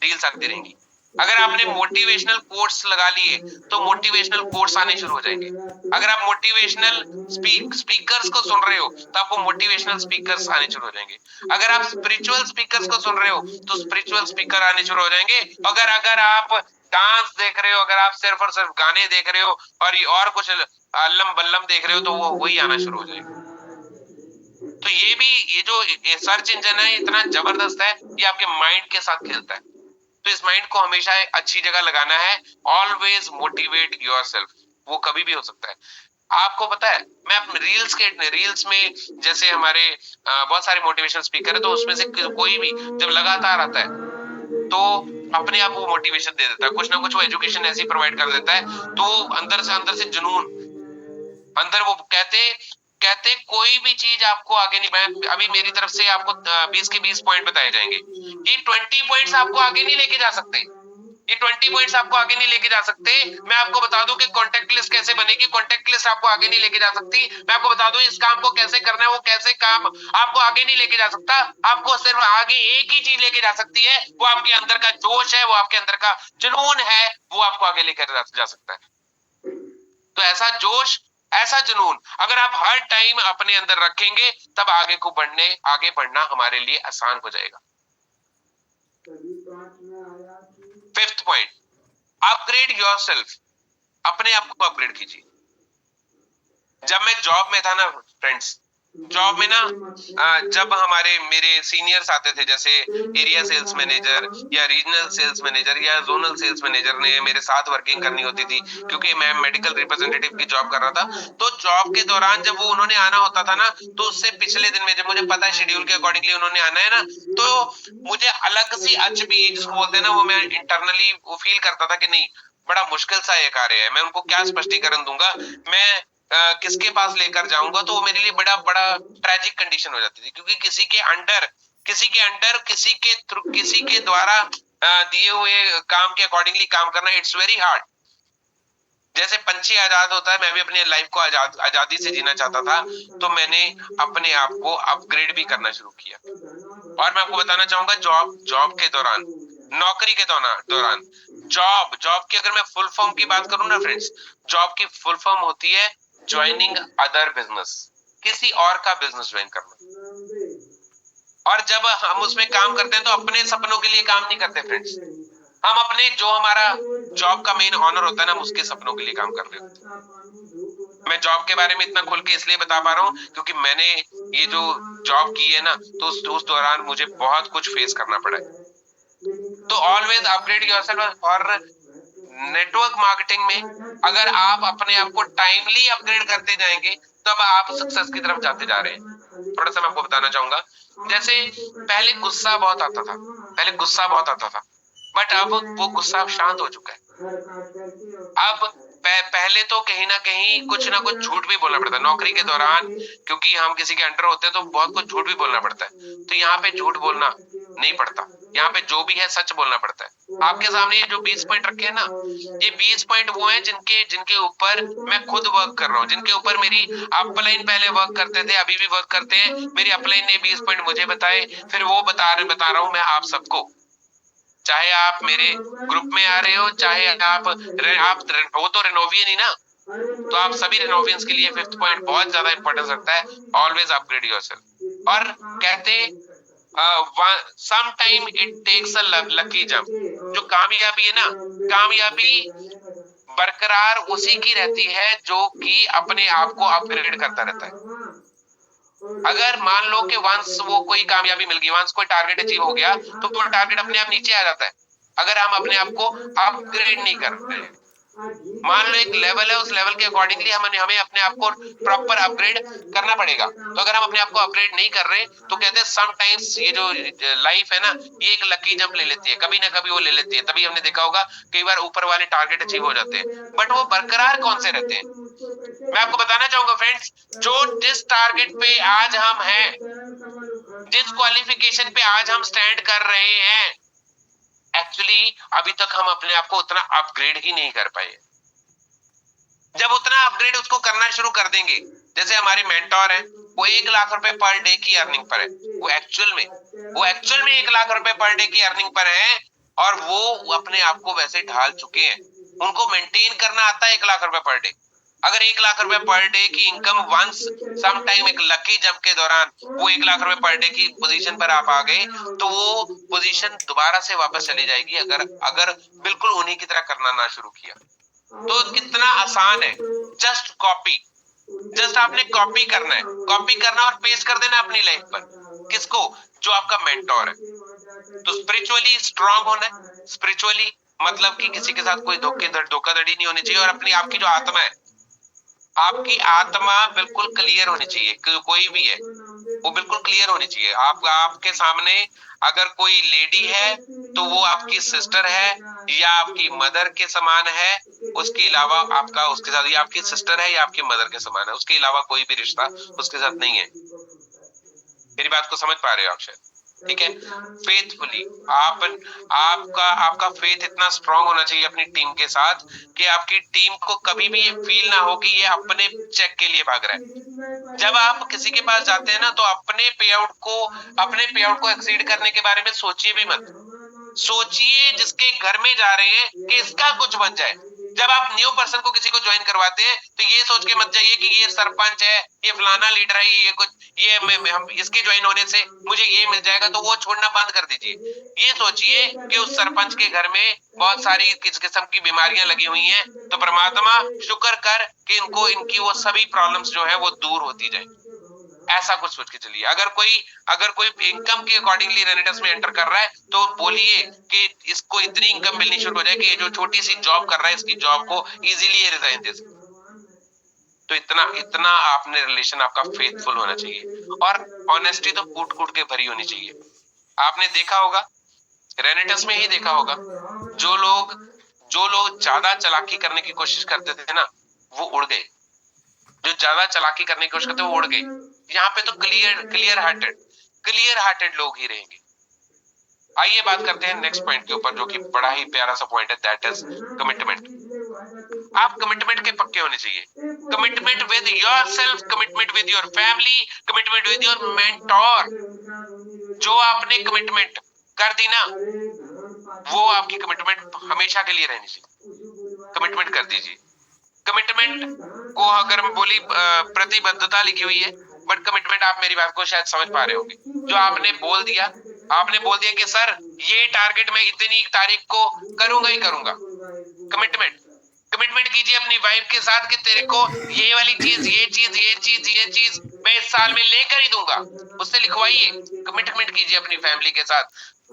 रील्स आती रहेंगी। अगर आपने मोटिवेशनल कोट्स लगा लिए तो मोटिवेशनल कोट्स आने शुरू हो जाएंगे। अगर आप मोटिवेशनल स्पीकर्स को सुन रहे हो तो आपको मोटिवेशनल स्पीकर्स आने शुरू हो जाएंगे। अगर आप स्पिरिचुअल स्पीकर्स को सुन रहे हो तो स्पिरिचुअल स्पीकर आने शुरू हो जाएंगे। अगर आप डांस देख रहे हो, अगर आप सिर्फ और सिर्फ गाने देख रहे हो और कुछ अल्लम बल्लम देख रहे हो तो वो वही आना शुरू हो जाएगा। तो ये जो सर्च इंजन है इतना जबरदस्त है, ये आपके माइंड के साथ खेलता है। तो इस माइंड को हमेशा अच्छी जगह लगाना है। ऑलवेज मोटिवेट योरसेल्फ, वो कभी भी हो सकता है। आपको पता है, मैं अपने रील्स में जैसे हमारे बहुत सारे मोटिवेशनल स्पीकर है, तो उसमें से कोई भी जब लगातार आता है तो अपने आप वो मोटिवेशन दे देता है, कुछ ना कुछ वो एजुकेशन ऐसी प्रोवाइड कर देता है, तो अंदर से जुनून अंदर, वो कहते कहते कोई भी चीज आपको आगे नहीं, मैं अभी मेरी तरफ से आपको 20 के 20 पॉइंट बताए जाएंगे। ये 20 पॉइंट्स आपको आगे नहीं लेके जा सकते, ये 20 पॉइंट्स आपको आगे नहीं लेके जा सकते। मैं आपको बता दूं कि कॉन्टेक्ट लिस्ट कैसे बनेगी, कॉन्टेक्ट लिस्ट आपको आगे नहीं लेके जा सकती। मैं आपको बता दूं इस काम को कैसे करना है, वो कैसे काम आपको आगे नहीं लेके जा सकता। आपको सिर्फ आगे एक ही चीज लेके जा सकती है, वो आपके अंदर का जोश है, वो आपके अंदर का जुनून है, वो आपको आगे लेकर जा सकता है। तो ऐसा जोश, ऐसा जुनून अगर आप हर टाइम अपने अंदर रखेंगे, तब आगे बढ़ना हमारे लिए आसान हो जाएगा। फिफ्थ पॉइंट, अपग्रेड योरसेल्फ, अपने आप को अपग्रेड कीजिए। जब मैं जॉब में था ना फ्रेंड्स, जॉब में ना जब मेरे सीनियर्स आते थे, जैसे एरिया सेल्स मैनेजर या रीजनल सेल्स मैनेजर या जोनल सेल्स मैनेजर ने मेरे साथ वर्किंग करनी होती थी, क्योंकि मैं मेडिकल रिप्रेजेंटेटिव की जॉब कर रहा था। तो जॉब के दौरान जब वो उन्होंने आना होता था ना, तो उससे पिछले दिन में जब मुझे पता है शेड्यूल के अकॉर्डिंगली उन्होंने आना है ना, तो मुझे अलग सी अचबी, जिसको बोलते हैं ना, वो मैं इंटरनली वो फील करता था कि नहीं, बड़ा मुश्किल सा ये कार्य है, मैं उनको क्या स्पष्टीकरण दूंगा, मैं किसके पास लेकर जाऊंगा। तो वो मेरे लिए बड़ा बड़ा ट्रेजिक कंडीशन हो जाती थी, क्योंकि किसी के अंडर किसी के द्वारा दिए हुए काम के अकॉर्डिंगली काम करना, इट्स वेरी हार्ड। जैसे पंछी आजाद होता है, मैं भी अपनी लाइफ को आजादी से जीना चाहता था, तो मैंने अपने आप को अपग्रेड भी करना शुरू किया। और मैं आपको बताना चाहूंगा, जॉब के दौरान, नौकरी के दौरान जॉब की अगर मैं फुल फॉर्म की बात करूं ना फ्रेंड्स, जॉब की फुल फॉर्म होती है ज्वाइनिंग अदर बिजनेस, किसी और का बिजनेस ज्वाइन करना। और जब हम उसमें काम करते हैं तो अपने सपनों के लिए काम नहीं करते फ्रेंड्स, हम अपने जो हमारा जॉब का मेन ऑनर होता है ना, हम उसके सपनों के लिए काम कर रहे होते हैं। मैं जॉब के बारे में इतना खुल के इसलिए बता पा रहा हूँ क्योंकि मैंने ये जो जॉब की है ना, तो उस दौरान मुझे बहुत कुछ फेस करना पड़ा है। तो ऑलवेज अपग्रेड योरसेल्फ। और नेटवर्क मार्केटिंग में अगर आप अपने आप को टाइमली अपग्रेड करते जाएंगे, तब आप सक्सेस की तरफ जाते जा रहे हैं। थोड़ा सा मैं आपको बताना चाहूंगा, जैसे पहले गुस्सा बहुत आता था, बट अब वो गुस्सा शांत हो चुका है। अब पहले तो कहीं ना कहीं कुछ ना कुछ झूठ भी बोलना पड़ता है नौकरी के दौरान, क्योंकि हम किसी के अंडर होते हैं तो बहुत कुछ झूठ भी बोलना पड़ता है। तो यहाँ पे झूठ बोलना नहीं पड़ता, यहाँ पे जो भी है सच बोलना पड़ता है। आपके सामने ये जो 20 पॉइंट रखे हैं ना, ये 20 पॉइंट वो हैं जिनके ऊपर मैं खुद वर्क कर रहा हूँ, जिनके ऊपर मेरी अपलाइन पहले वर्क करते थे, अभी भी वर्क करते हैं। मेरी अपलाइन ने 20 पॉइंट मुझे बताए, फिर वो बता रहा हूँ मैं आप सबको। चाहे आप मेरे ग्रुप में आ रहे हो, चाहे आप वो तो रेनोवियन ही ना, तो आप सभी रेनोवियंस के लिए फिफ्थ पॉइंट बहुत ज्यादा इंपॉर्टेंस रखता है, ऑलवेज अपग्रेड योरसेल्फ। और कहते some time it takes a lucky jump. जो कामयाबी है ना, कामयाबी बरकरार उसी की रहती है जो कि अपने आप को अपग्रेड करता रहता है। अगर मान लो कि वंस वो कोई कामयाबी मिल गई, वंस कोई टारगेट अचीव हो गया, तो वो टारगेट अपने आप नीचे आ जाता है, अगर हम अपने आप को अपग्रेड नहीं कर रहे हैं। मान लो एक लेवल है, उस लेवल के अकॉर्डिंगली हमें अपने आप को प्रॉपर अपग्रेड करना पड़ेगा। तो अगर हम अपने आप को अपग्रेड नहीं कर रहे, तो कहते हैं समटाइम्स ये जो लाइफ है ना, ये एक लकी जंप ले लेती है, कभी ना कभी वो ले लेती है। तभी हमने देखा होगा कई बार ऊपर वाले टारगेट अचीव हो जाते हैं, बट वो बरकरार कौन से रहते हैं। मैं आपको बताना चाहूंगा फ्रेंड्स, जो जिस टारगेट पे आज हम हैं, जिस क्वालिफिकेशन पे आज हम स्टैंड कर रहे हैं, एक्चुअली अभी तक हम अपने आप को उतना अपग्रेड ही नहीं कर पाए। जब उतना अपग्रेड उसको करना शुरू कर देंगे, जैसे हमारे मेंटोर हैं, वो 1 लाख रुपए पर डे की अर्निंग पर है, वो एक्चुअल में 1 लाख रुपए पर डे की अर्निंग पर है, और वो अपने आप को वैसे ढाल चुके हैं। उनको मेंटेन करना आता है 1 लाख रुपए पर डे। अगर 1 लाख रुपए पर डे की इनकम वंस सम टाइम एक लकी जंप के दौरान वो 1 लाख रुपए पर डे की पोजीशन पर आप आ गए, तो वो पोजीशन दोबारा से वापस चली जाएगी, अगर बिल्कुल उन्हीं की तरह करना ना शुरू किया। तो कितना आसान है, जस्ट आपने कॉपी करना है, कॉपी करना और पेस्ट कर देना अपनी लाइफ पर। किसको? जो आपका मेंटोर है। तो स्पिरिचुअली स्ट्रांग होना है। स्पिरिचुअली मतलब कि किसी के साथ कोई धोखाधड़ी नहीं होनी चाहिए, और अपनी आपकी जो आत्मा है, आपकी आत्मा बिल्कुल क्लियर होनी चाहिए। कोई भी है वो बिल्कुल क्लियर होनी चाहिए। आपके सामने अगर कोई लेडी है तो वो आपकी सिस्टर है या आपकी मदर के समान है। उसके अलावा आपका उसके साथ, या आपकी सिस्टर है या आपकी मदर के समान है, उसके अलावा कोई भी रिश्ता उसके साथ नहीं है। मेरी बात को समझ पा रहे हो आप शायद? ठीक है। फेथफुली आपका फेथ इतना स्ट्रांग होना चाहिए अपनी टीम के साथ कि आपकी टीम को कभी भी ये फील ना हो कि ये अपने चेक के लिए भाग रहा है। जब आप किसी के पास जाते हैं ना, तो अपने पे आउट को एक्सीड करने के बारे में सोचिए भी मत। सोचिए जिसके घर में जा रहे हैं कि इसका कुछ बन जाए। जब आप न्यू पर्सन को किसी को ज्वाइन करवाते हैं तो ये सोच के मत जाइए कि ये सरपंच है, ये फलाना लीडर है, ये कुछ ये हम इसके ज्वाइन होने से मुझे ये मिल जाएगा, तो वो छोड़ना बंद कर दीजिए। ये सोचिए कि उस सरपंच के घर में बहुत सारी किस किस्म की बीमारियां लगी हुई हैं, तो परमात्मा शुक्र कर कि इनकी वो सभी प्रॉब्लम्स जो है वो दूर होती जाए। ऐसा कुछ सोच के चलिए। अगर कोई इनकम के अकॉर्डिंगली रेनेटस में एंटर कर रहा है तो बोलिए कि इसको इतनी इनकम मिलनी शुरू हो जाए कि ये जो छोटी सी जॉब कर रहा है इसकी जॉब को इजीली रिजाइन दे सके। तो इतना इतना आपने रिलेशन आपका फेथफुल होना चाहिए, और ऑनेस्टी तो कूट कूट के भरी होनी चाहिए। आपने देखा होगा, रेनेटस में ही देखा होगा, जो लोग ज्यादा चालाकी करने की कोशिश करते थे ना, वो उड़ गए। जो ज्यादा चालाकी करने की कोशिश करते वो उड़ गए। यहाँ पे तो क्लियर हार्टेड लोग ही रहेंगे। आइए बात करते हैं नेक्स्ट पॉइंट के ऊपर, जो कि बड़ा ही प्यारा सा पॉइंट है, दैट इज कमिटमेंट। आप कमिटमेंट के पक्के होने चाहिए। Commitment with yourself, commitment with your family, commitment with your mentor. जो आपने कमिटमेंट कर दी ना, वो आपकी कमिटमेंट हमेशा के लिए रहनी चाहिए। कमिटमेंट कर दीजिए। कमिटमेंट को अगर मैं बोली प्रतिबद्धता लिखी हुई है, बट कमिटमेंट आप मेरी बात को शायद समझ पा रहे होंगे। जो आपने बोल दिया कि सर ये टारगेट मैं इतनी तारीख को करूंगा ही करूंगा। कमिटमेंट कीजिए अपनी वाइफ के साथ कि तेरे को ये वाली चीज मैं इस साल में लेकर ही दूंगा। उससे लिखवाइए। कमिटमेंट कीजिए अपनी फैमिली के साथ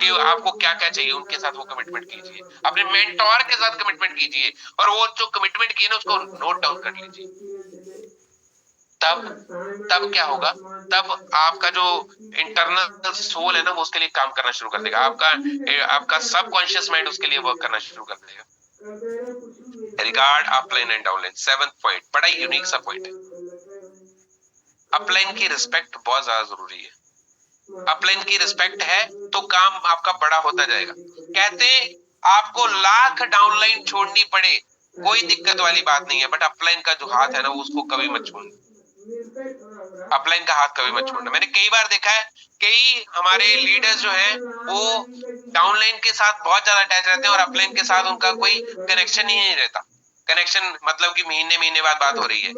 कि आपको क्या क्या चाहिए, उनके साथ वो कमिटमेंट कीजिए। अपने मेंटोर के साथ कमिटमेंट कीजिए, और वो जो कमिटमेंट किए ना उसको नोट डाउन कर लीजिए। तब तब क्या होगा? तब आपका जो इंटरनल सोल है ना, वो उसके लिए काम करना शुरू कर देगा। आपका सबकॉन्शियस माइंड उसके लिए वर्क करना शुरू कर देगा। Regard upline and downline, 7th point, बड़ा यूनिक सा पॉइंट है। अपलाइन की रिस्पेक्ट बहुत ज्यादा जरूरी है। अपलाइन की रिस्पेक्ट है तो काम आपका बड़ा होता जाएगा। कहते आपको लाख डाउनलाइन छोड़नी पड़े, कोई दिक्कत वाली बात नहीं है, बट अपलाइन का जो हाथ है ना, उसको कभी मत छोड़ना। अपलाइन का हाथ कभी मत छोड़ना। मैंने कई बार देखा है, कई हमारे लीडर्स जो हैं वो डाउनलाइन के साथ बहुत ज्यादा अटैच रहते हैं और अपलाइन के साथ उनका कोई कनेक्शन ही नहीं रहता। कनेक्शन मतलब कि महीने बाद बात हो रही है,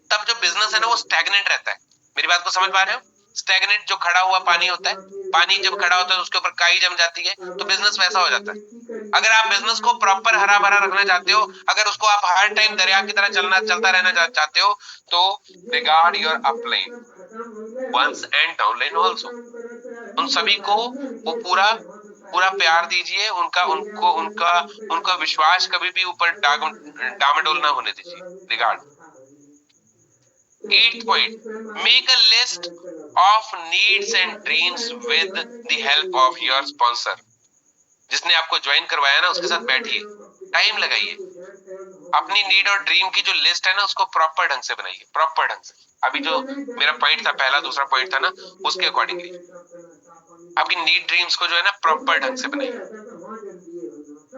तब जो बिजनेस है ना वो स्टैग्नेंट रहता है। मेरी बात को समझ पा रहे हो? स्टैग्नेंट जो खड़ा हुआ पानी होता है, पानी जब खड़ा होता है तो उसके ऊपर काई जम जाती है, तो बिजनेस वैसा हो जाता है। अगर आप बिजनेस को प्रॉपर हरा भरा रखना चाहते हो, अगर उसको आप हर टाइम दरिया की तरह चलता रहना चाहते हो, तो regard your upline once and downline also. उन सभी को वो पूरा प्यार दीजिए। उनका विश्वास कभी भी ऊपर डामाडोल ना होने दीजिए। Regard. 8th point, make a list of needs and dreams with the help of your sponsor। जिसने आपको ज्वाइन करवाया ना, उसके साथ बैठिए, टाइम लगाइए, अपनी नीड और ड्रीम की जो लिस्ट है ना, उसको प्रॉपर ढंग से बनाइए, प्रॉपर ढंग से। अभी जो मेरा पॉइंट था, पहला दूसरा पॉइंट था ना, उसके अकॉर्डिंगली आपकी नीड ड्रीम्स को जो है ना प्रॉपर ढंग से बनाइए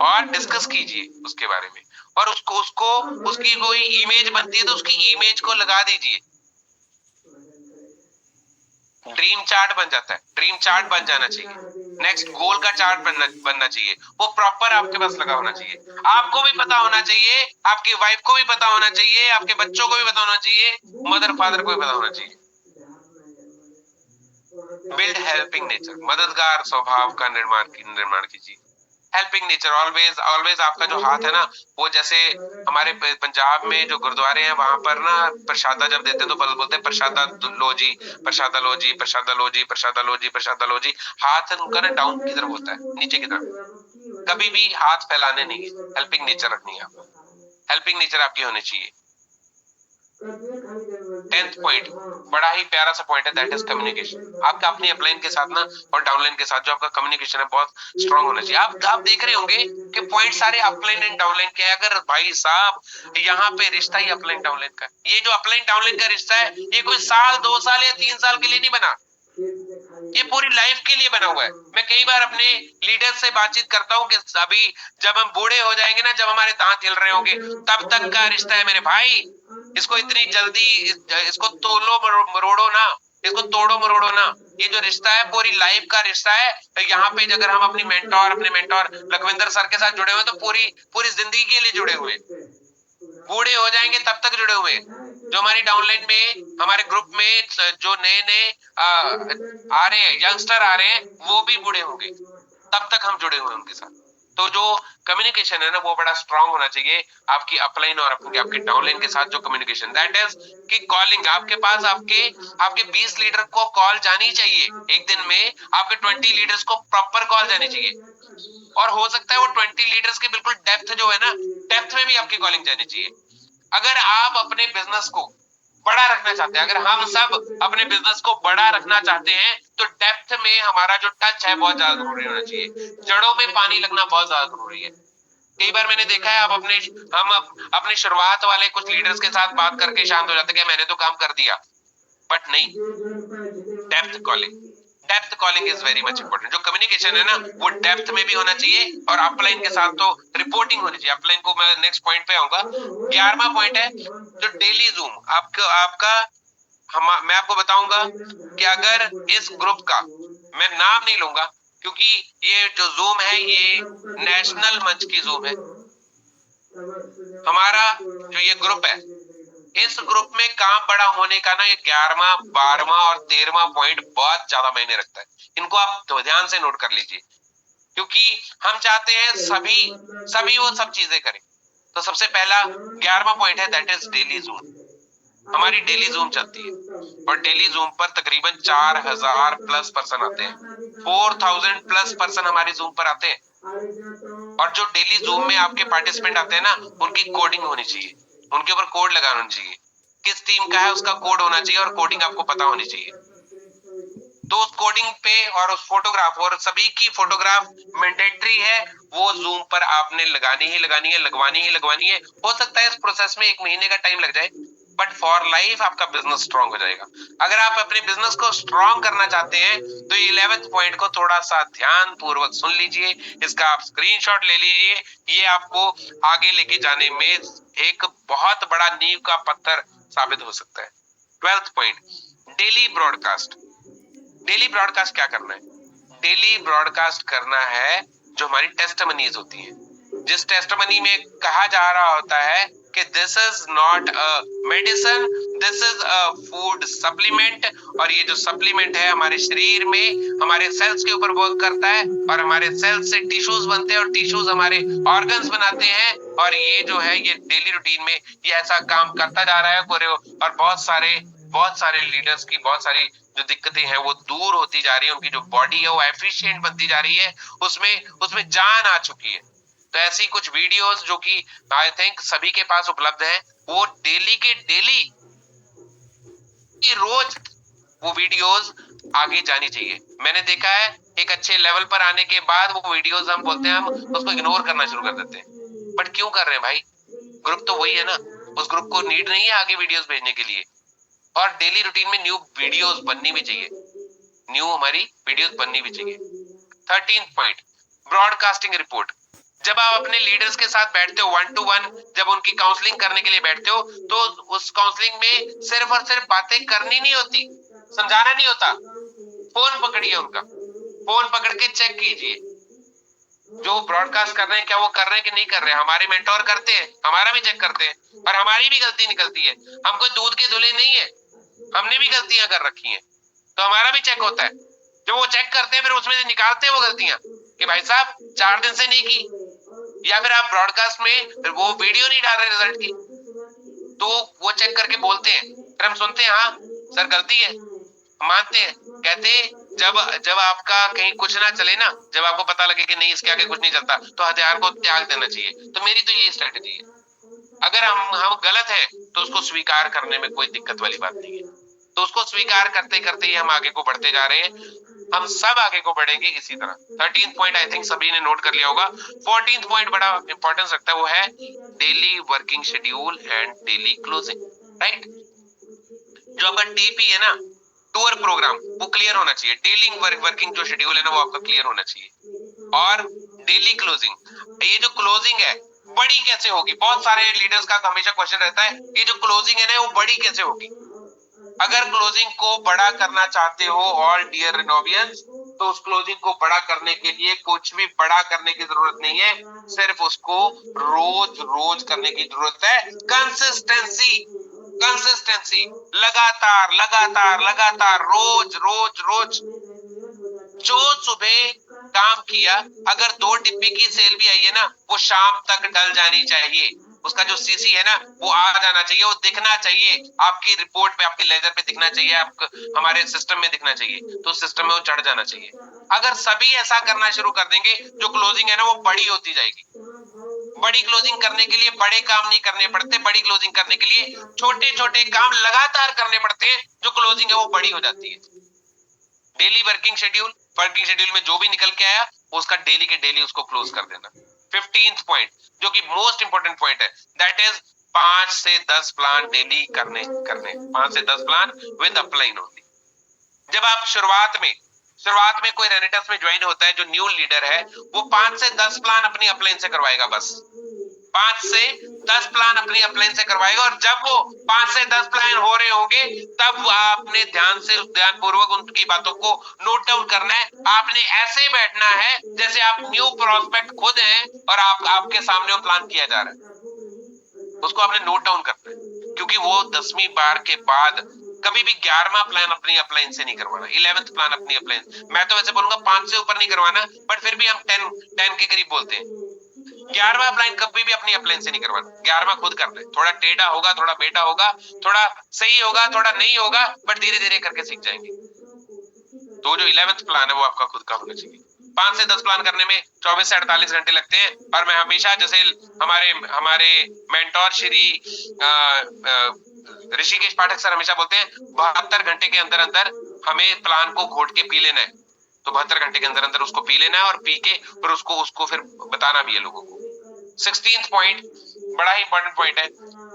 और डिस्कस कीजिए उसके बारे में। और उसकी कोई इमेज बनती है तो उसकी इमेज को लगा दीजिए। ड्रीम चार्ट बन जाता है, ड्रीम चार्ट बन जाना चाहिए। नेक्स्ट गोल का चार्ट बनना चाहिए, वो प्रॉपर आपके पास लगा होना चाहिए। आपको भी पता होना चाहिए, आपकी वाइफ को भी पता होना चाहिए, आपके बच्चों को भी पता होना चाहिए, मदर फादर को भी पता होना चाहिए। बिल्ड हेल्पिंग नेचर, मददगार स्वभाव का निर्माण कीजिए। हेल्पिंग नेचर, ऑलवेज ऑलवेज आपका जो हाथ है ना, वो जैसे हमारे पंजाब में जो गुरुद्वारे हैं वहां पर ना प्रसादा जब देते हैं तो बोलते हैं प्रसादा लो जी, प्रसादा लो जी, प्रसादा लो जी, प्रसादा लो जी, प्रसादा लो जी। हाथ उनका ना डाउन की तरफ होता है, नीचे की तरफ। कभी भी हाथ फैलाने नहीं है, हेल्पिंग नेचर रखनी है आपको, हेल्पिंग नेचर आपकी होनी चाहिए। 10th पॉइंट, बड़ा ही प्यारा सा पॉइंट है, दैट इज कम्युनिकेशन। आपका अपनी अपलाइन के साथ ना और डाउनलाइन के साथ जो आपका कम्युनिकेशन है बहुत स्ट्रांग होना चाहिए। आप देख रहे होंगे कि पॉइंट सारे अपलाइन एंड डाउनलाइन के हैं। अगर भाई साहब यहाँ पे रिश्ता ही अपलाइन डाउनलाइन का, ये जो अपलाइन डाउनलाइन का रिश्ता है ये कोई साल 2 साल या 3 साल के लिए नहीं बना, ये पूरी लाइफ के लिए बना हुआ है। मैं कई बार अपने लीडर से बातचीत करता हूँ कि अभी जब हम बूढ़े हो जाएंगे ना, जब हमारे दांत हिल रहे होंगे, तब तक का रिश्ता है मेरे भाई। इसको इतनी जल्दी इसको तोलो मरोड़ो ना, इसको तोड़ो मरोड़ो ना। ये जो रिश्ता है पूरी लाइफ का रिश्ता है। तो यहाँ पे अगर हम अपने मेंटोर लखविंदर सर के साथ जुड़े हुए तो पूरी पूरी जिंदगी के लिए जुड़े हुए, बूढ़े हो जाएंगे तब तक जुड़े हुए। जो हमारी डाउनलाइन में हमारे ग्रुप में जो नए नए आ रहे हैं, यंगस्टर आ रहे हैं, वो भी बूढ़े होंगे तब तक हम जुड़े हुए उनके साथ। तो जो कम्युनिकेशन है ना वो बड़ा स्ट्रांग होना चाहिए आपकी अपलाइन और आपके डाउनलाइन के साथ। जो कम्युनिकेशन दैट इज कि कॉलिंग, आपके पास आपके 20 लीडर को कॉल जानी चाहिए एक दिन में, आपके 20 लीडर्स को प्रॉपर कॉल जानी चाहिए। और हो सकता है वो 20 लीडर्स की बिल्कुल डेप्थ जो है ना, डेप्थ में भी आपकी कॉलिंग जानी चाहिए। अगर आप अपने बिजनेस को बड़ा रखना चाहते हैं, अगर हम सब अपने बिजनेस को बड़ा रखना चाहते हैं तो डेप्थ में हमारा जो टच है बहुत ज्यादा जरूरी होना चाहिए। जड़ों में पानी लगना बहुत ज्यादा जरूरी है। कई बार मैंने देखा है हम अपने शुरुआत वाले कुछ लीडर्स के साथ बात करके शांत हो जाते हैं, मैंने तो काम कर दिया, बट नहीं। Depth calling, depth calling is very much important. जो कम्युनिकेशन है ना वो डेप्थ में भी होना चाहिए और अपलाइन के साथ तो रिपोर्टिंग होनी चाहिए। अपलाइन को मैं नेक्स्ट पॉइंट पे आऊंगा। 11वां पॉइंट है जो डेली जूम आपका मैं आपको बताऊंगा कि अगर इस ग्रुप का, मैं नाम नहीं लूंगा क्योंकि ये जो जूम है ये नेशनल मंच की जूम है। हमारा जो ये ग्रुप है, इस ग्रुप में काम बड़ा होने का ना ये 11वां 12वां और 13वां पॉइंट बहुत ज्यादा मायने रखता है। इनको आप तो ध्यान से नोट कर लीजिए क्योंकि हम चाहते हैं सभी वो सब चीजें करें। तो सबसे पहला 11वां पॉइंट है दैट इज डेली जूम। हमारी डेली जूम चलती है और डेली जूम पर तकरीबन 4000 प्लस पर्सन आते हैं, 4000 प्लस पर्सन हमारी जूम पर आते हैं। और जो डेली जूम में आपके पार्टिसिपेंट आते हैं ना उनकी कोडिंग होनी चाहिए, उनके ऊपर कोड लगाना चाहिए, किस टीम का है उसका कोड होना चाहिए और कोडिंग आपको पता होनी चाहिए। तो उस कोडिंग पे और उस फोटोग्राफ, और सभी की फोटोग्राफ मैंडेटरी है, वो जूम पर आपने लगानी ही लगानी है, लगवानी ही लगवानी है। हो सकता है इस प्रोसेस में 1 महीने का टाइम लग जाए, बट फॉर लाइफ आपका बिजनेस स्ट्रांग हो जाएगा। अगर आप अपने बिजनेस को स्ट्रांग करना चाहते हैं तो 11वें पॉइंट को थोड़ा सा ध्यान पूर्वक सुन लीजिए, इसका आप स्क्रीनशॉट ले लीजिए। ये आपको आगे लेके जाने में एक बहुत बड़ा नींव का पत्थर साबित हो सकता है। 12th point, daily broadcast. Daily broadcast क्या करना है? डेली ब्रॉडकास्ट करना है जो हमारी टेस्टमनीज होती हैं, जिस टेस्टमनी में कहा जा रहा होता है कि this is not a medicine, this is a food supplement. और ये जो सप्लीमेंट है हमारे शरीर में हमारे सेल्स के ऊपर वर्क करता है और हमारे सेल्स से टिश्यूज बनते हैं और टिश्यूज हमारे ऑर्गन्स बनाते हैं। और ये जो है ये डेली रूटीन में ये ऐसा काम करता जा रहा है और बहुत सारे लीडर्स की बहुत सारी जो दिक्कतें हैं वो दूर होती जा रही है, उनकी जो बॉडी है वो एफिशिएंट बनती जा रही है, उसमें जान आ चुकी है। तो ऐसी कुछ वीडियोस जो कि आई थिंक सभी के पास उपलब्ध है, वो डेली के डेली रोज वो वीडियोस आगे जानी चाहिए। मैंने देखा है एक अच्छे लेवल पर आने के बाद वो वीडियोस हम बोलते हैं हम उसको इग्नोर करना शुरू कर देते हैं। बट क्यों कर रहे हैं भाई? ग्रुप तो वही है ना, उस ग्रुप को नीड नहीं है आगे वीडियोस भेजने के लिए। और डेली रूटीन में न्यू वीडियोस बननी भी चाहिए, न्यू हमारी वीडियोस बननी भी चाहिए। 13th point, broadcasting report. जब आप अपने लीडर्स के साथ बैठते हो 1 to 1, जब उनकी काउंसलिंग करने के लिए बैठते हो तो उस काउंसलिंग में सिर्फ और सिर्फ बातें करनी नहीं होती, समझाना नहीं होता। फोन पकड़िए, उनका फोन पकड़ के चेक कीजिए जो ब्रॉडकास्ट कर रहे हैं क्या वो कर रहे हैं कि नहीं कर रहे हैं। हमारे मेंटोर करते हैं, हमारा भी चेक करते हैं और हमारी भी गलती निकलती है। हम कोई दूध के धुले नहीं है, हमने भी गलतियां कर रखी हैं, तो हमारा भी चेक होता है। जब वो चेक करते हैं फिर उसमें से निकालते हैं वो गलतियां। कि भाई साहब 4 दिन से नहीं की, या फिर आप ब्रॉडकास्ट में वो वीडियो नहीं डाल रहे रिजल्ट की, तो वो चेक करके बोलते हैं, फिर हम सुनते हैं हाँ सर गलती है, मानते हैं, कहते जब जब आपका कहीं कुछ ना चले ना, जब आपको पता लगे कि नहीं इसके आगे कुछ नहीं चलता, तो हथियार को त्याग देना चाहिए। तो मेरी तो ये स्ट्रेटेजी है, अगर हम गलत है तो उसको स्वीकार करने में कोई दिक्कत वाली बात नहीं है, तो उसको स्वीकार करते करते ही हम आगे को बढ़ते जा रहे हैं, हम सब आगे को बढ़ेंगे इसी तरह। 13 पॉइंट आई थिंक सभी ने नोट कर लिया होगा। 14 पॉइंट बड़ा इंपॉर्टेंस रखता है, वो है daily working schedule and daily closing, right. जो आपका टीपी है ना, टूर प्रोग्राम, वो क्लियर होना चाहिए। डेली वर्किंग जो शेड्यूल है ना, वो आपका क्लियर होना चाहिए। और डेली क्लोजिंग, ये जो क्लोजिंग है बड़ी कैसे होगी, बहुत सारे लीडर्स का हमेशा क्वेश्चन रहता है, ये जो क्लोजिंग है ना वो बड़ी कैसे होगी। अगर क्लोजिंग को बड़ा करना चाहते हो ऑल डियर रेनोवियंस, तो उस क्लोजिंग को बड़ा करने के लिए कुछ भी बड़ा करने की जरूरत नहीं है, सिर्फ उसको रोज रोज करने की जरूरत है। कंसिस्टेंसी, कंसिस्टेंसी, लगातार लगातार लगातार, रोज रोज रोज। जो सुबह काम किया, अगर 2 डिब्बी की सेल भी आई है ना, वो शाम तक डल जानी चाहिए। उसका जो सीसी है ना वो आ जाना चाहिए, वो दिखना चाहिए आपकी रिपोर्ट पे, आपके लेजर पे दिखना चाहिए, आपको हमारे सिस्टम में दिखना चाहिए, तो सिस्टम में वो चढ़ जाना चाहिए। अगर सभी ऐसा करना शुरू कर देंगे, जो क्लोजिंग है ना वो बड़ी होती जाएगी। बड़ी क्लोजिंग करने के लिए बड़े काम नहीं करने पड़ते, बड़ी क्लोजिंग करने के लिए छोटे छोटे काम लगातार करने पड़ते हैं, जो क्लोजिंग है वो बड़ी हो जाती है। Daily working schedule, working schedule में जो भी निकल के आया उसका डेली के डेली उसको क्लोज कर देना। 15th पॉइंट जो कि मोस्ट इंपोर्टेंट पॉइंट है, दैट इज 5 से 10 प्लान डेली करने 5 से 10 प्लान विद अपलाइन ओनली। जब आप शुरुआत में कोई रेनेटस में ज्वाइन होता है, जो न्यू लीडर है, वो 5 से 10 प्लान अपनी अपलाइन से करवाएगा, बस 5 से 10 प्लान अपनी अपलाइन से करवाएगा। और जब वो 5 से 10 प्लान हो रहे होंगे, तब आपने ध्यान पूर्वक उनकी बातों को नोट डाउन करना है। आपने ऐसे बैठना है जैसे आप न्यू प्रोस्पेक्ट खुद हैं और आपके सामने वो प्लान किया जा रहा है, उसको आपने नोट डाउन करना है, क्योंकि वो 10वीं बार के बाद कभी भी 11वां प्लान अपनी अपलाइन से नहीं करवाना, 11th प्लान अपनी अपलाइन, मैं तो वैसे बोलूंगा 5 से ऊपर नहीं करवाना, बट फिर भी हम 10 के करीब बोलते हैं। 11वां प्लान कभी भी अपनी अपलाइन से नहीं करवाना, 11वां खुद करना है। थोड़ा टेढ़ा होगा, थोड़ा बेटा होगा, थोड़ा सही होगा, थोड़ा नहीं होगा, बट धीरे धीरे करके सीख जाएंगे। तो जो 11th प्लान है वो आपका खुद का होना चाहिए। 5 से 10 प्लान करने में 24 से 48 घंटे लगते हैं। और मैं हमेशा, जैसे हमारे मेंटोर श्री ऋषिकेश पाठक सर हमेशा बोलते हैं, 72 घंटे के अंदर अंदर हमें प्लान को घोट के पी लेना है। तो 72 घंटे के अंदर अंदर उसको पी लेना है, और पी के फिर उसको फिर बताना भी है लोगों को। 16th पॉइंट बड़ा ही इंपॉर्टेंट पॉइंट है,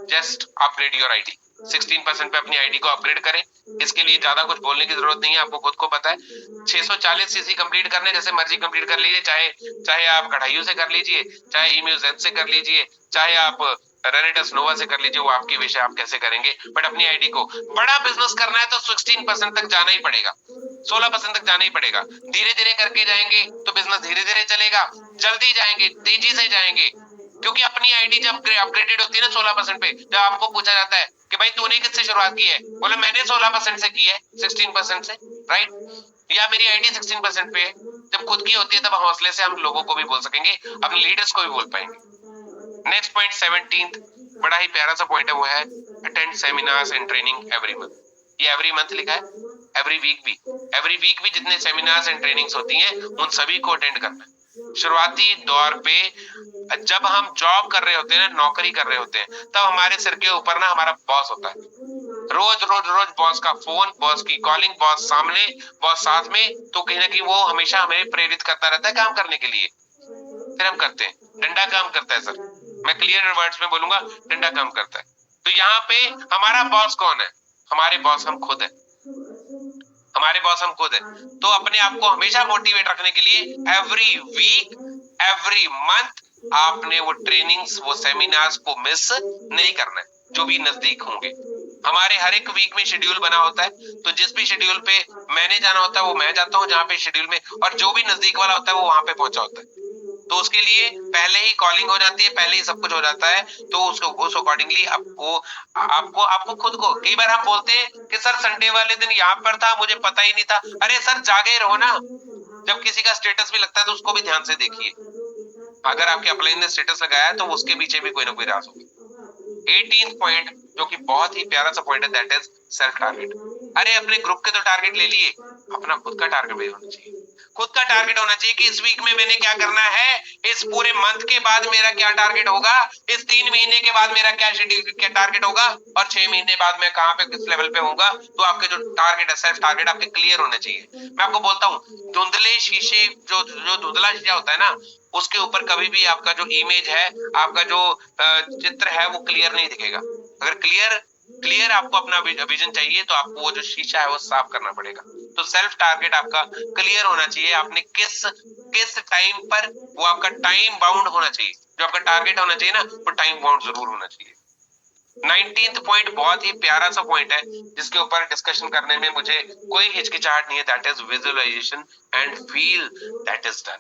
जस्ट अपग्रेड योर आईडी। 16% पे अपनी आईडी को अपग्रेड करें। इसके लिए ज्यादा कुछ बोलने की जरूरत नहीं है, आपको खुद को पता है। 640 सीसी कंप्लीट करने, जैसे मर्जी कंप्लीट कर लीजिए, चाहे आप कढ़ाइयों से कर लीजिए, चाहे इम्यूजेन से कर लीजिए, चाहे आप रेनेटस नोवा से कर लीजिए, वो आपकी विषय, आप कैसे करेंगे। बट अपनी आईडी को, बड़ा बिजनेस करना है तो 16% तक जाना ही पड़ेगा, 16% तक जाना ही पड़ेगा। धीरे धीरे करके जाएंगे तो बिजनेस धीरे धीरे चलेगा, जल्दी जाएंगे, तेजी से जाएंगे, क्योंकि अपनी आईडी जब अपग्रेडेड होती है ना 16% पे, जब आपको पूछा जाता है कि भाई तूने किससे शुरुआत की है, बोले मैंने 16% से की है, 16% से, राइट, या मेरी आईडी 16% पे है। जब खुद की होती है तब हौसले से हम लोगों को भी बोल सकेंगे, अपने लीडर्स को भी बोल पाएंगे। नेक्स्ट पॉइंट 17th बड़ा ही प्यारा सा पॉइंट है, वो है attend seminars and training every month. ये एवरी मंथ लिखा है, एवरी वीक भी जितने सेमिनार्स एंड ट्रेनिंग्स होती हैं उन सभी को अटेंड करना है। शुरुआती दौर पे जब हम जॉब कर रहे होते हैं ना, नौकरी कर रहे होते हैं, तब हमारे सिर के ऊपर ना हमारा बॉस होता है। रोज रोज रोज बॉस का फोन, बॉस की कॉलिंग, बॉस सामने, बॉस साथ में, तो कहीं ना कहीं वो हमेशा हमें प्रेरित करता रहता है काम करने के लिए। फिर हम करते हैं, डंडा काम करता है सर, मैं क्लियर वर्ड्स में बोलूंगा, डंडा काम करता है। तो यहाँ पे हमारा बॉस कौन है? हमारे बॉस हम खुद है, हमारे बॉस हम खुद है। तो अपने आप को हमेशा मोटिवेट रखने के लिए एवरी वीक, एवरी मंथ आपने वो ट्रेनिंग्स, वो सेमिनार्स को मिस नहीं करना है, जो भी नजदीक होंगे। हमारे हर एक वीक में शेड्यूल बना होता है, तो जिस भी शेड्यूल पे मैंने जाना होता है वो मैं जाता हूँ जहाँ पे शेड्यूल में, और जो भी नजदीक वाला होता है वो वहां पे पहुंचा होता है। तो उसके लिए पहले ही कॉलिंग हो जाती है, पहले ही सब कुछ हो जाता है, तो उसको उस अकॉर्डिंगली आपको खुद को, कई बार हम बोलते हैं कि सर संडे वाले दिन यहाँ पर था, मुझे पता ही नहीं था। अरे सर जागे रहो ना, जब किसी का स्टेटस भी लगता है तो उसको भी ध्यान से देखिए। अगर आपके अपलाइन ने स्टेटस लगाया है तो उसके पीछे भी कोई ना कोई राज होगा। 18th पॉइंट जो कि बहुत ही प्यारा सा पॉइंट है, दैट इज सेल्फ टारगेट। अरे अपने ग्रुप के तो टारगेट ले लिए, अपना खुद का टारगेट भी होना चाहिए। खुद का टारगेट होना चाहिए कि इस वीक में मैंने क्या करना है, इस पूरे मंथ के बाद मेरा क्या टारगेट होगा, इस 3 महीने के बाद मेरा क्या शेड्यूल, क्या टारगेट होगा, और 6 महीने बाद मैं कहां पे किस लेवल पे होऊंगा। तो आपके जो टारगेट है, सेल्फ टारगेट आपके क्लियर होने चाहिए। मैं आपको बोलता हूँ, धुंधले शीशे, जो जो धुंधला शीशा होता है ना, उसके ऊपर कभी भी आपका जो इमेज है, आपका जो चित्र है, वो क्लियर नहीं दिखेगा। अगर क्लियर आपको अपना विजन चाहिए तो आपको वो जो शीशा है वो साफ करना पड़ेगा। तो सेल्फ टारगेट आपका क्लियर होना चाहिए। आपने किस किस टाइम पर, वो आपका टाइम बाउंड होना चाहिए। जो आपका टारगेट होना चाहिए ना, वो टाइम बाउंड जरूर होना चाहिए। 19th पॉइंट बहुत ही प्यारा सा पॉइंट है, जिसके ऊपर डिस्कशन करने में मुझे कोई हिचकिचाहट नहीं है, that is visualisation and feel that is done.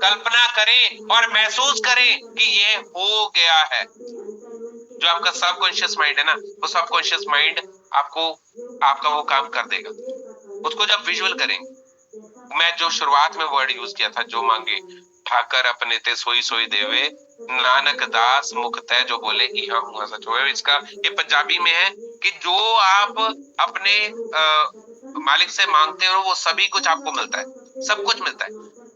कल्पना करें और महसूस करें कि ये हो गया है। जो आपका सबकॉन्शियस माइंड है ना, वो सबकॉन्शियस माइंड आपको आपका वो काम कर देगा। उसको जब विजुअल करेंगे, मैं जो शुरुआत में वर्ड यूज किया था, जो मांगे ठाकर अपने ते सोई सोई देवे, नानक दास मुख तय जो बोले इहा हुआ सच होए। इसका ये पंजाबी में है कि जो आप अपने मालिक से मांगते हो वो सभी कुछ आपको मिलता है, सब कुछ मिलता है।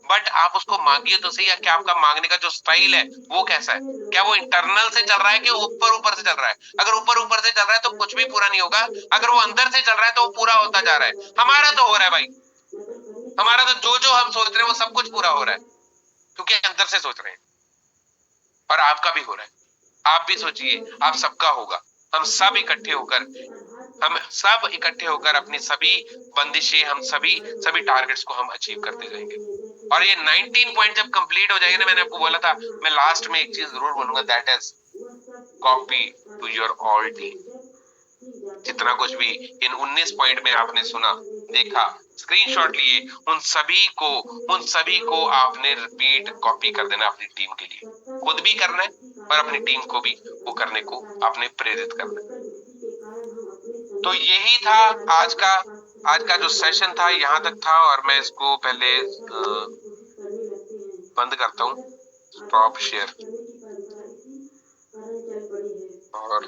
बट आप उसको मांगिए तो सही, क्या आपका मांगने का जो स्टाइल है वो कैसा है, क्या वो इंटरनल से चल रहा है कि ऊपर ऊपर से चल रहा है। अगर ऊपर ऊपर से चल रहा है तो कुछ भी पूरा नहीं होगा, अगर वो अंदर से चल रहा है तो वो पूरा होता जा रहा है। हमारा तो हो रहा है भाई, हमारा तो जो हम सोच रहे हैं वो सब कुछ पूरा हो रहा है, क्योंकि अंदर से सोच रहे हैं। और आपका भी हो रहा है, आप भी सोचिए, आप सबका होगा। हम सब इकट्ठे होकर अपनी सभी बंदिशें, हम सभी टारगेट्स को हम अचीव करते जाएंगे। और ये 19 पॉइंट जब कंप्लीट हो जाएंगे ना, मैंने आपको बोला था, मैं लास्ट में एक चीज जरूर बोलूंगा, that is copy to your all team. जितना कुछ भी इन 19 पॉइंट में आपने सुना, देखा, स्क्रीनशॉट लिए, उन सभी को आपने रिपीट कॉपी कर देना अपनी टीम के लिए। खुद भी करना है और अपनी टीम को भी वो करने को आपने प्रेरित करना है। तो यही था आज का जो सेशन था, यहाँ तक था। और मैं इसको पहले बंद करता हूँ, स्टॉप शेयर। और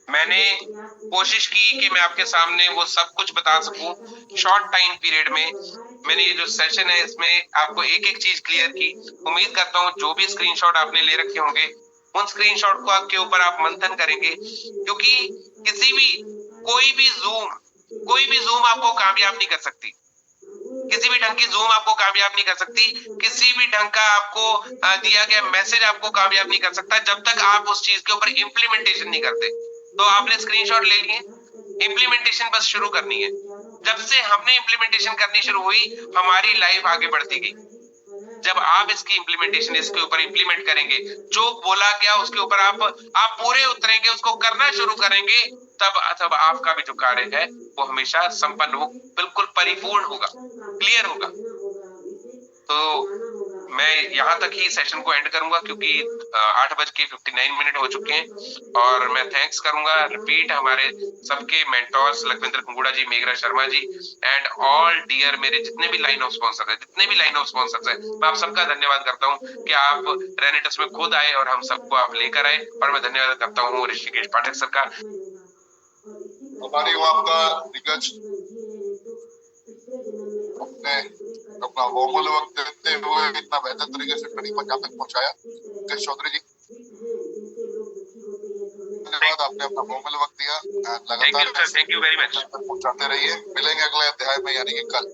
मैंने कोशिश की कि मैं आपके सामने वो सब कुछ बता सकूं शॉर्ट टाइम पीरियड में। मैंने ये जो सेशन है इसमें आपको एक एक चीज क्लियर की। उम्मीद करता हूँ जो भी स्क्रीनशॉट आपने ले रखे होंगे, उन स्क्रीनशॉट को आपके ऊपर आप मंथन करेंगे, क्योंकि कोई भी जूम आपको कामयाब नहीं कर सकती। किसी भी ढंग की जूम आपको कामयाब नहीं कर सकती। किसी भी ढंग का आपको दिया गया मैसेज आपको कामयाब नहीं कर सकता, जब तक आप उस चीज के ऊपर इम्प्लीमेंटेशन नहीं करते। तो आपने स्क्रीनशॉट ले लिए, इम्प्लीमेंटेशन बस शुरू करनी है। जब से हमने इम्प्लीमेंटेशन करनी शुरू हुई, हमारी लाइफ आगे बढ़ती गई। जब आप इसकी इम्प्लीमेंटेशन इसके ऊपर इम्प्लीमेंट करेंगे, जो बोला गया उसके ऊपर आप पूरे उतरेंगे, उसको करना शुरू करेंगे, तब आपका भी जो कार्य है वो हमेशा संपन्न हो, बिल्कुल परिपूर्ण होगा, क्लियर होगा। तो मैं यहाँ तक ही सेशन को एंड करूंगा, क्योंकि 8:59 हो चुके हैं। और मैं थैंक्स करूंगा रिपीट हमारे सबके mentors Lakhvinder Kungura ji, Meghra Sharma ji and all dear मेरे जितने भी लाइन ऑफ स्पॉन्सर्स है, मैं आप सबका धन्यवाद करता हूँ कि आप रेनेटस में खुद आए और हम सबको आप लेकर आए। और मैं धन्यवाद करता हूँ ऋषिकेश पाठक सर का। हमारी आपका दिग्गज अपना बहुमूल्य वक्त देते हुए इतना बेहतर तरीके से ट्रेनिंग को जहाँ तक पहुंचाया, मुकेश चौधरी जी धन्यवाद, आपने अपना बहुमूल्य वक्त दिया। लगातार थैंक यू वेरी मच पहुंचाते रहिए। मिलेंगे अगले अध्याय में, यानी कि कल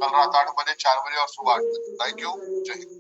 रात 8 बजे, 4 बजे और सुबह 8 बजे। थैंक यू, जय हिंद।